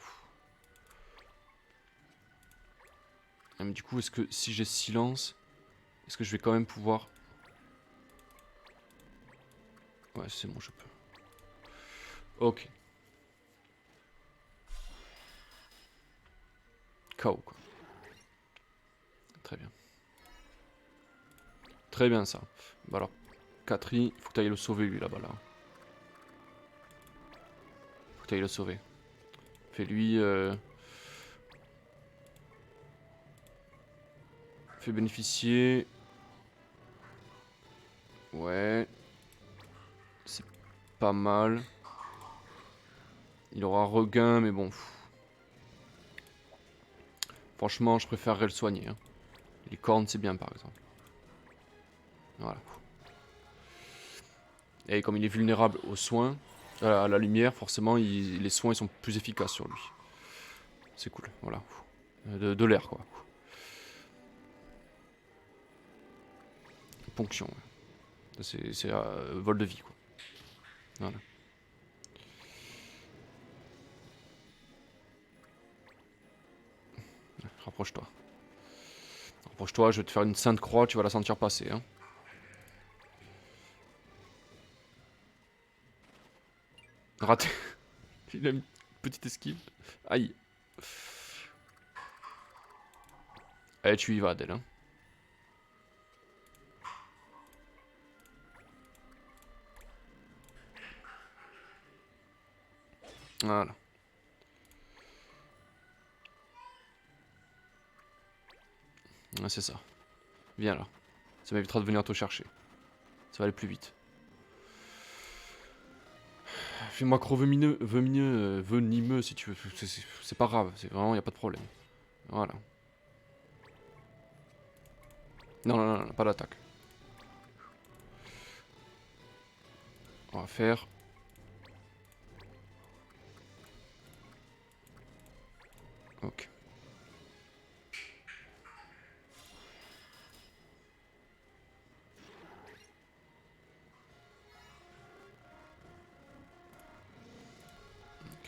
Ah, mais du coup, est-ce que si j'ai silence, est-ce que je vais quand même pouvoir... Ouais, c'est bon, je peux. Ok. KO quoi. Très bien. Très bien ça. Bah alors, Catry, faut que tu ailles le sauver lui là-bas là. Faut que tu ailles le sauver. Fais-lui... Fais bénéficier... Ouais. C'est pas mal. Il aura regain, mais bon. Franchement, je préférerais le soigner. Hein. Les cornes, c'est bien par exemple. Voilà. Et comme il est vulnérable aux soins, à la lumière, forcément, les soins ils sont plus efficaces sur lui. C'est cool, voilà. De l'air, quoi. Ponction, ouais. C'est vol de vie, quoi. Voilà. Rapproche-toi. Rapproche-toi, je vais te faire une sainte croix, tu vas la sentir passer, hein. Raté. Il a une petite esquive. Aïe. Allez, tu y vas, Adèle, hein. Voilà. Ouais, c'est ça. Viens là. Ça m'évitera de venir te chercher. Ça va aller plus vite. Fais-moi venimeux si tu veux. C'est pas grave, c'est vraiment, y a pas de problème. Voilà. Non, non, non, non, pas d'attaque. On va faire... Ok.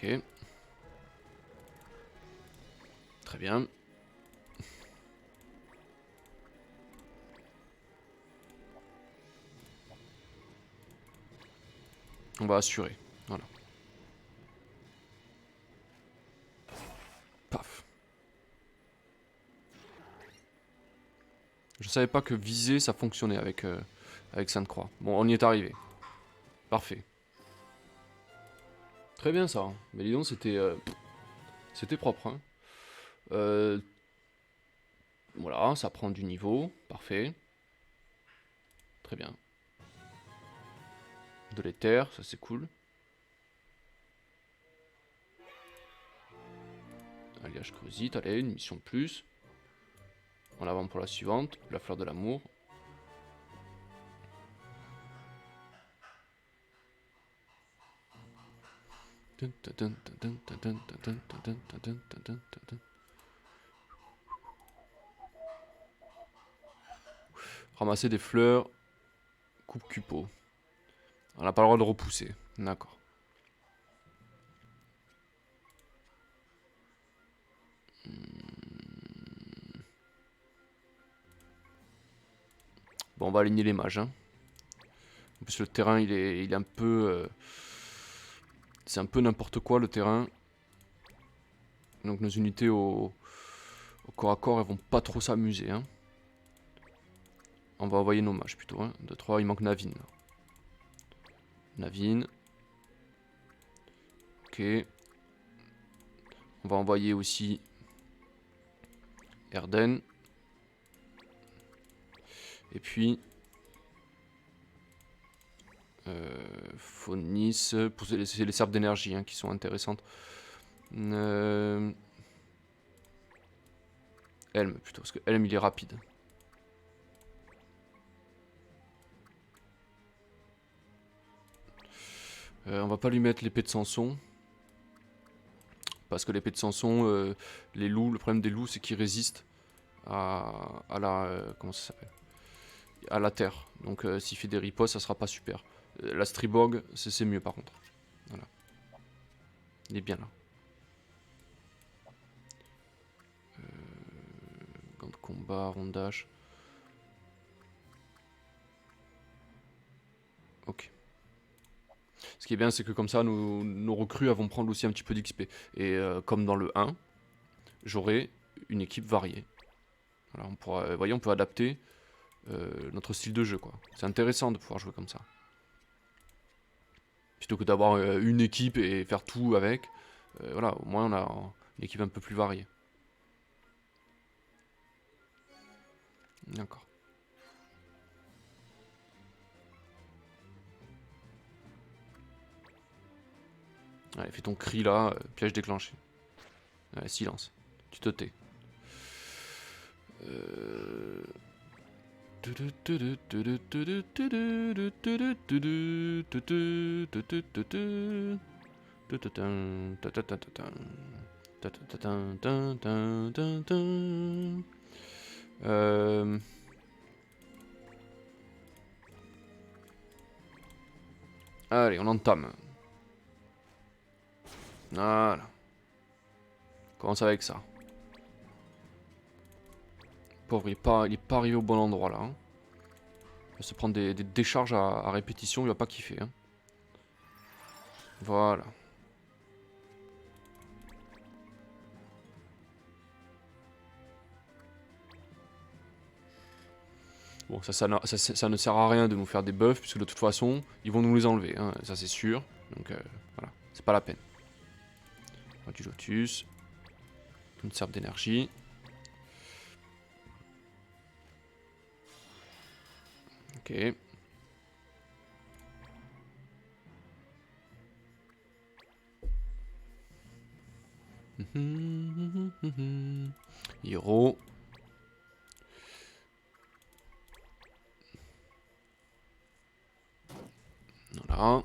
Ok. Très bien. On va assurer. Voilà. Paf. Je savais pas que viser ça fonctionnait avec Sainte-Croix. Bon, on y est arrivé. Parfait. Très bien ça. Mais dis donc, c'était propre. Hein. Voilà, ça prend du niveau. Parfait. Très bien. De l'éther, ça c'est cool. Alliage creusite, allez, une mission de plus. En avant pour la suivante, la fleur de l'amour. Ramasser des fleurs, coupe cupeau. On n'a pas le droit de repousser, d'accord. Bon, on va aligner les mages. Hein. En plus, le terrain, il est un peu... c'est un peu n'importe quoi, le terrain. Donc nos unités au corps à corps, elles vont pas trop s'amuser. Hein. On va envoyer nos mages plutôt. 1, 2, 3, il manque Navine. Navine. Ok. On va envoyer aussi Erden. Et puis... Phonis. C'est les serpes d'énergie hein, qui sont intéressantes. Helm plutôt, parce que Helm il est rapide. On va pas lui mettre l'épée de Samson. Parce que l'épée de Samson, les loups, le problème des loups c'est qu'ils résistent à la... comment ça s'appelle? À la terre. Donc s'il fait des ripostes, ça sera pas super. La Striborg, c'est mieux par contre. Voilà. Il est bien là. Gants de combat, rondage. Ok. Ce qui est bien, c'est que comme ça, nos recrues vont prendre aussi un petit peu d'XP. Et comme dans le 1, j'aurai une équipe variée. Voilà, on pourra, voyez, on peut adapter notre style de jeu, quoi. C'est intéressant de pouvoir jouer comme ça. Plutôt que d'avoir une équipe et faire tout avec. Voilà, au moins on a une équipe un peu plus variée. D'accord. Allez, fais ton cri là, piège déclenché. Allez, silence. Tu te tais. Allez, on entame. Voilà. Commence avec ça. Pauvre, il est pas arrivé au bon endroit là. Hein. Il va se prendre des décharges à répétition, il va pas kiffer. Hein. Voilà. Bon, ça ne sert à rien de nous faire des buffs, puisque de toute façon, ils vont nous les enlever, hein, ça c'est sûr. Donc voilà, c'est pas la peine. Du lotus. Une serpe d'énergie. Ok. Hiro. Voilà.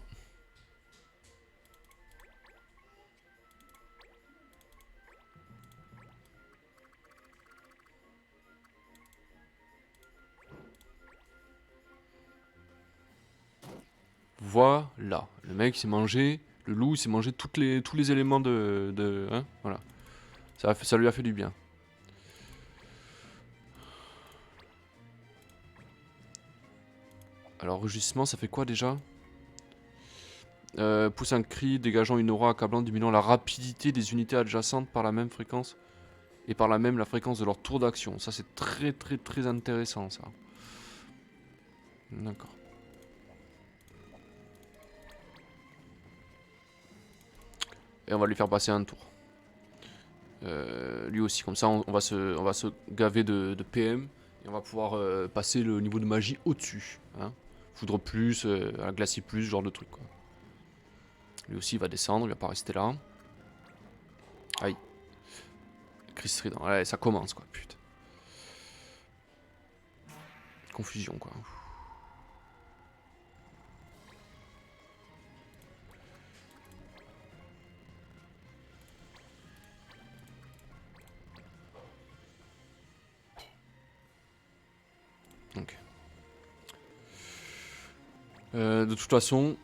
Voilà. Le mec s'est mangé Le loup, il s'est mangé tous les éléments de hein, voilà. Ça lui a fait du bien. Alors, rugissement, ça fait quoi déjà? Pousse un cri, dégageant une aura accablante, diminuant la rapidité des unités adjacentes par la même fréquence. Et par là même la fréquence de leur tour d'action. Ça, c'est très intéressant, ça. D'accord. Et on va lui faire passer un tour. Lui aussi, comme ça, on va se gaver de PM. Et on va pouvoir passer le niveau de magie au-dessus. Hein. Foudre plus, glacier plus, ce genre de truc, quoi. Lui aussi, il va descendre, il va pas rester là. Aïe. Chris Strident, ouais, ça commence, quoi, putain. Confusion, quoi. Ok. De toute façon,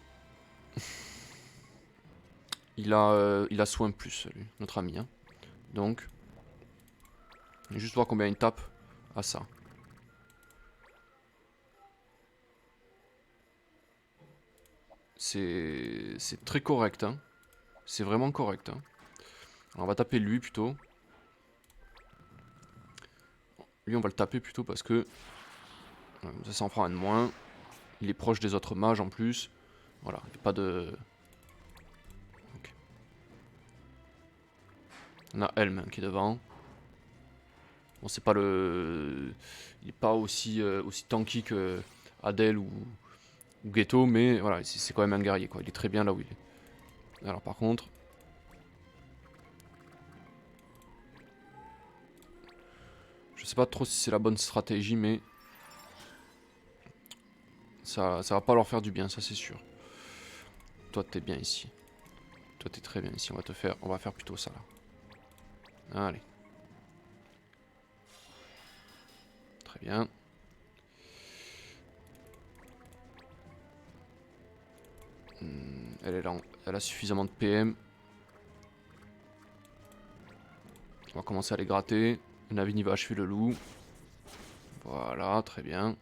il a soin plus, lui, notre ami. Hein. Donc, juste voir combien il tape à ça. C'est très correct. Hein. C'est vraiment correct. Hein. Alors, on va taper lui plutôt. Lui, on va le taper plutôt parce que ça en fera un de moins. Il est proche des autres mages en plus. Voilà, il n'y a pas de... Okay. On a Helm qui est devant. Bon, c'est pas le... Il n'est pas aussi tanky que Adel ou Ghetto, mais voilà, c'est quand même un guerrier, quoi. Il est très bien là où il est. Alors par contre... Je sais pas trop si c'est la bonne stratégie, mais... Ça va pas leur faire du bien, ça c'est sûr. Toi, t'es bien ici. Toi, t'es très bien ici. On va faire plutôt ça, là. Allez. Très bien. Elle a suffisamment de PM. On va commencer à les gratter. Navini va achever le loup. Voilà, très bien.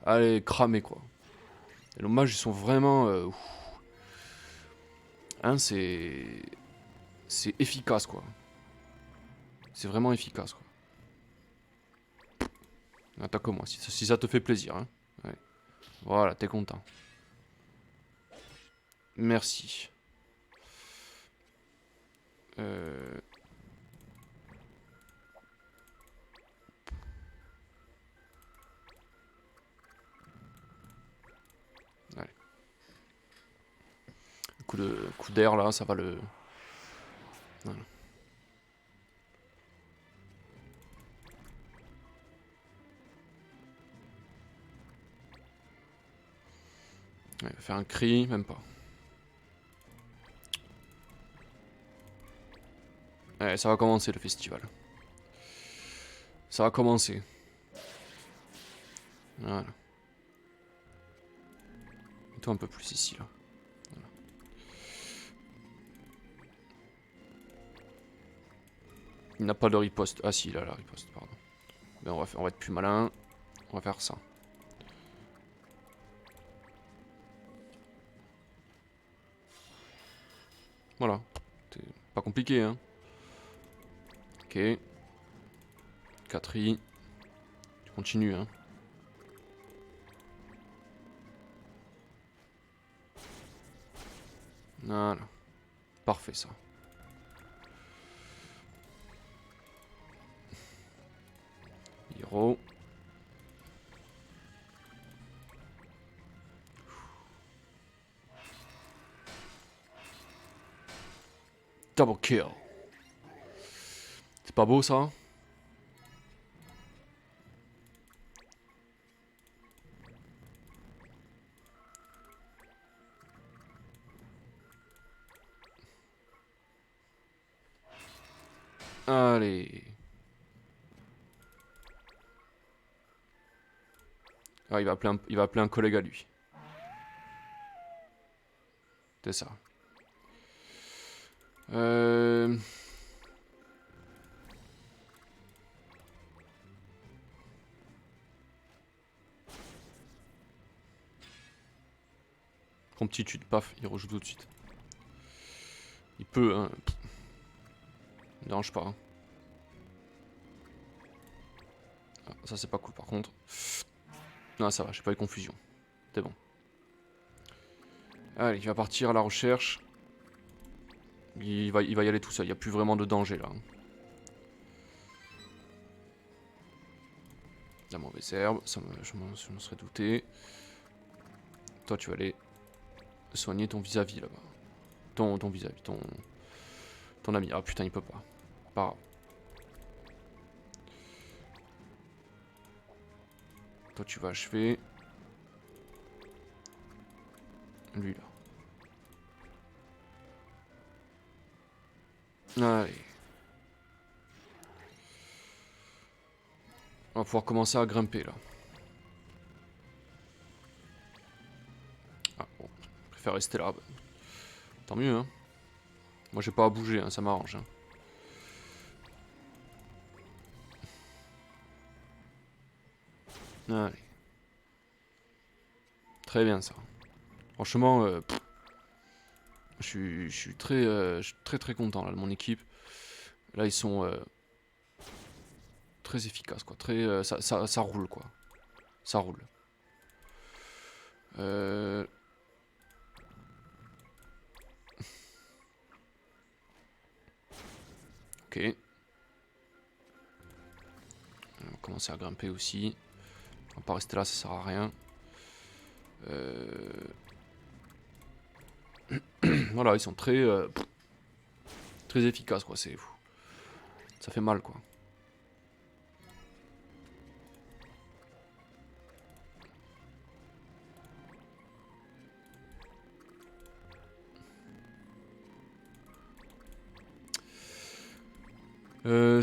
Allez, cramer quoi. Et les mages ils sont vraiment... hein, c'est efficace quoi. C'est vraiment efficace quoi. Attaque-moi si ça te fait plaisir. Hein. Ouais. Voilà, t'es content. Merci. Allez. Coup d'air là, ça va le... Voilà. Ouais, il va faire un cri, même pas. Ouais, ça va commencer le festival. Ça va commencer. Voilà. Mets-toi un peu plus ici là. Voilà. Il n'a pas de riposte. Ah si, il a la riposte, pardon. Ben, on va être plus malin. On va faire ça. Voilà. C'est pas compliqué, hein. Ok. 4i. Tu continues, hein. Voilà. Parfait, ça. Hiro. Double kill. C'est pas beau, ça? Allez. Ah, il va appeler un collègue à lui. C'est ça. Promptitude, paf, il rejoue tout de suite. Il peut, hein. Il dérange pas. Hein. Ah, ça c'est pas cool par contre. Non, ça va, j'ai pas eu de confusion. C'est bon. Allez, il va partir à la recherche. Il va y aller tout seul, il n'y a plus vraiment de danger là. La mauvaise herbe, je m'en serais douté. Toi tu vas aller soigner ton vis-à-vis là-bas. Ton vis-à-vis, ton ami. Ah putain, il peut pas. Pas grave. Toi tu vas achever. Lui là. Allez. On va pouvoir commencer à grimper là. Ah bon, je préfère rester là. Tant mieux hein. Moi j'ai pas à bouger, hein, ça m'arrange. Hein. Allez. Très bien ça. Franchement, je suis très content là, de mon équipe. Là ils sont très efficaces quoi. Très, ça roule quoi. Ça roule. Ok. On va commencer à grimper aussi. On va pas rester là, ça sert à rien. Voilà, ils sont très efficaces quoi, c'est fou. Ça fait mal quoi.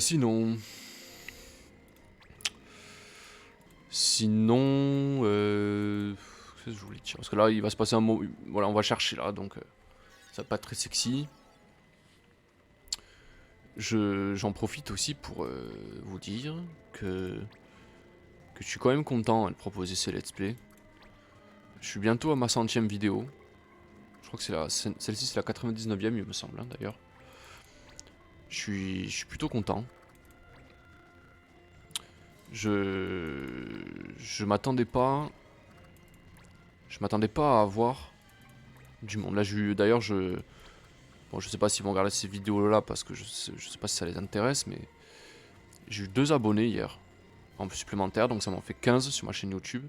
Sinon... Qu'est-ce que je voulais dire? Parce que là, il va se passer un mot... Voilà, on va chercher là, donc... ça va pas être très sexy. J'en profite aussi pour vous dire que je suis quand même content hein, de proposer ces let's play. Je suis bientôt à ma 100e vidéo. Je crois que celle-ci c'est la 99e il me semble hein, d'ailleurs. Je suis plutôt content. Je m'attendais pas à avoir du monde. Là d'ailleurs bon, je sais pas s'ils vont regarder ces vidéos là parce que je sais pas si ça les intéresse mais j'ai eu 2 abonnés hier en supplémentaire donc ça m'en fait 15 sur ma chaîne YouTube.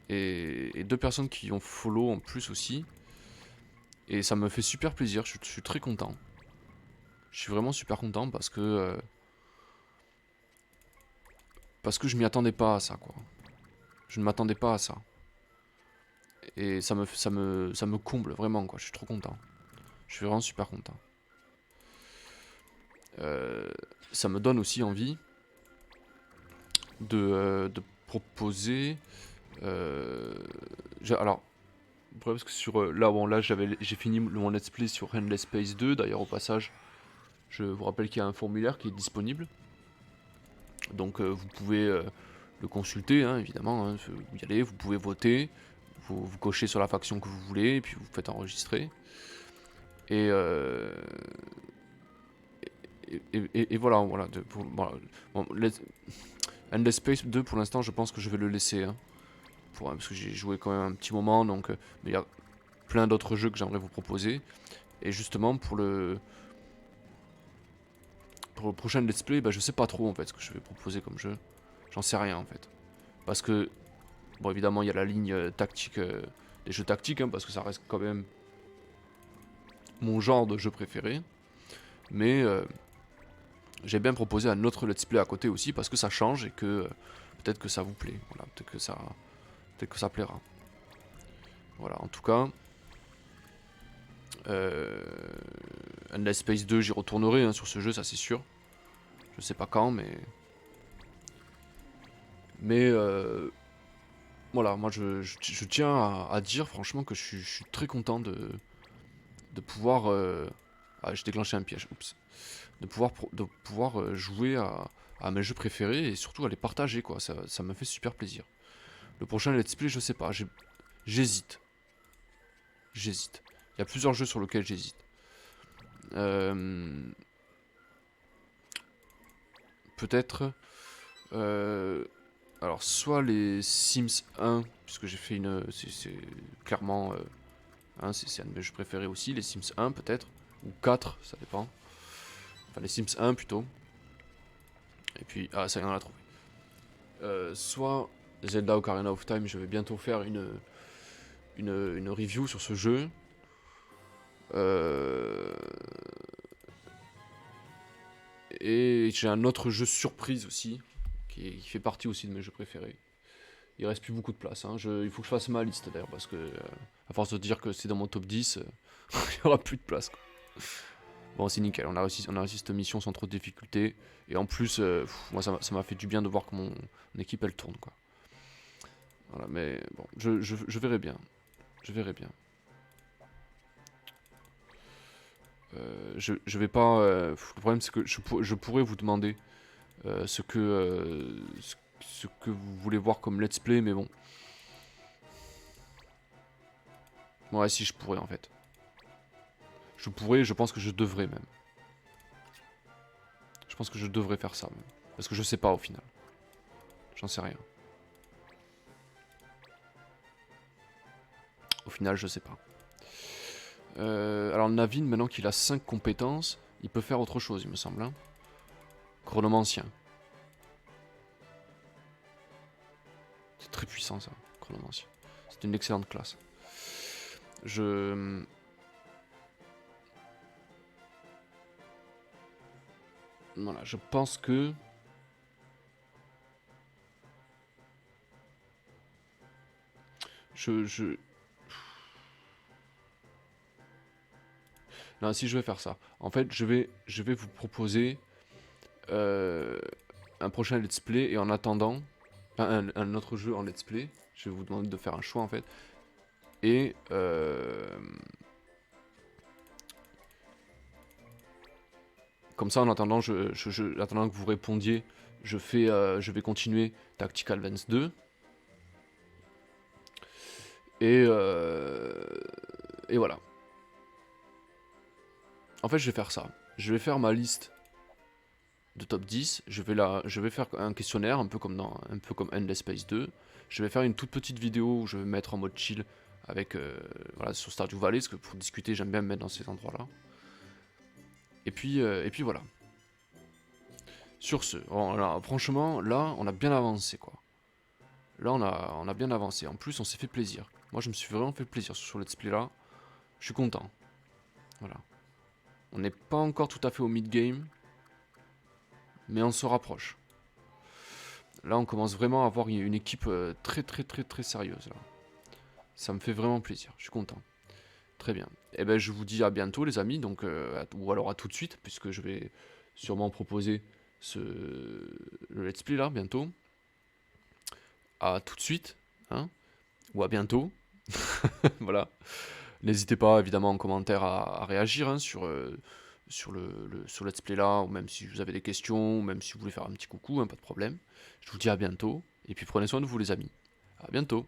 Et 2 personnes qui ont follow en plus aussi. Et ça me fait super plaisir, je suis très content. Je suis vraiment super content parce que je m'y attendais pas à ça quoi. Je ne m'attendais pas à ça. Et ça me comble vraiment quoi, je suis trop content. Je suis vraiment super content. Ça me donne aussi envie de proposer... alors, parce que là j'ai fini mon let's play sur Endless Space 2, d'ailleurs au passage, je vous rappelle qu'il y a un formulaire qui est disponible. Donc vous pouvez le consulter, hein, évidemment, hein, vous y allez, vous pouvez voter, vous cochez sur la faction que vous voulez, et puis vous faites enregistrer. Et voilà, voilà. Bon, Endless Space 2 pour l'instant je pense que je vais le laisser. Hein, parce que j'ai joué quand même un petit moment, donc mais il y a plein d'autres jeux que j'aimerais vous proposer. Et justement pour le prochain let's play, bah, je sais pas trop en fait ce que je vais proposer comme jeu. J'en sais rien en fait. Parce que, bon évidemment il y a la ligne tactique, des jeux tactiques, hein, parce que ça reste quand même mon genre de jeu préféré. Mais j'ai bien proposé un autre let's play à côté aussi parce que ça change et que peut-être que ça vous plaît. Voilà, peut-être que ça plaira. Voilà, en tout cas, Euh, Endless Space 2, j'y retournerai hein, sur ce jeu, ça c'est sûr. Je sais pas quand, mais... Mais voilà, moi je tiens à dire franchement que je suis très content de pouvoir... Ah, j'ai déclenché un piège, oups. De pouvoir jouer à mes jeux préférés et surtout à les partager, quoi. Ça me fait super plaisir. Le prochain let's play, je sais pas, j'hésite. J'hésite. Il y a plusieurs jeux sur lesquels j'hésite. Peut-être... alors, soit les Sims 1, puisque j'ai fait une... C'est clairement... c'est un de mes jeux préférés aussi, les Sims 1 peut-être. Ou 4, ça dépend. Enfin, les Sims 1 plutôt. Et puis... Ah, ça y en a trouvé. Soit Zelda Ocarina of Time, je vais bientôt faire une review sur ce jeu. Et j'ai un autre jeu surprise aussi, qui fait partie aussi de mes jeux préférés. Il reste plus beaucoup de place. Hein. Il faut que je fasse ma liste d'ailleurs, parce que à force de dire que c'est dans mon top 10, il n'y aura plus de place. Quoi. Bon, c'est nickel, on a réussi cette mission sans trop de difficultés. Et en plus, moi ça m'a fait du bien de voir que mon équipe elle tourne. Quoi. Voilà, mais bon, je verrai bien. Je verrai bien. Je vais pas. Le problème, c'est que je pourrais vous demander ce que vous voulez voir comme let's play, mais bon. Ouais, si je pourrais en fait. Je pourrais, je pense que je devrais même. Je pense que je devrais faire ça même. Parce que je sais pas au final. J'en sais rien. Au final, je sais pas. Alors Navin, maintenant qu'il a 5 compétences, il peut faire autre chose, il me semble. Hein. Chronomancien. C'est très puissant ça, chronomancien. C'est une excellente classe. Voilà, je pense que... Non, si je vais faire ça. En fait, je vais vous proposer un prochain let's play et en attendant, un autre jeu en let's play. Je vais vous demander de faire un choix en fait. Et comme ça, en attendant, attendant que vous répondiez, je vais continuer Tactical Advance 2. Et voilà. En fait, je vais faire ça. Je vais faire ma liste de top 10. Je vais faire un questionnaire, un peu comme Endless Space 2. Je vais faire une toute petite vidéo où je vais me mettre en mode chill avec voilà, sur Stardew Valley, parce que pour discuter, j'aime bien me mettre dans ces endroits-là. Et puis voilà. Sur ce, voilà, franchement, là, on a bien avancé, quoi. Là, on a bien avancé. En plus, on s'est fait plaisir. Moi, je me suis vraiment fait plaisir sur Let's Play là. Je suis content. Voilà. On n'est pas encore tout à fait au mid-game, mais on se rapproche. Là, on commence vraiment à avoir une équipe très sérieuse. Là. Ça me fait vraiment plaisir. Je suis content. Très bien. Et ben, je vous dis à bientôt, les amis. Donc, ou alors à tout de suite, puisque je vais sûrement proposer le let's play là bientôt. À tout de suite, hein, ou à bientôt. Voilà. N'hésitez pas évidemment en commentaire à réagir hein, sur let's play là, ou même si vous avez des questions, ou même si vous voulez faire un petit coucou, hein, pas de problème. Je vous dis à bientôt, et puis prenez soin de vous les amis. À bientôt.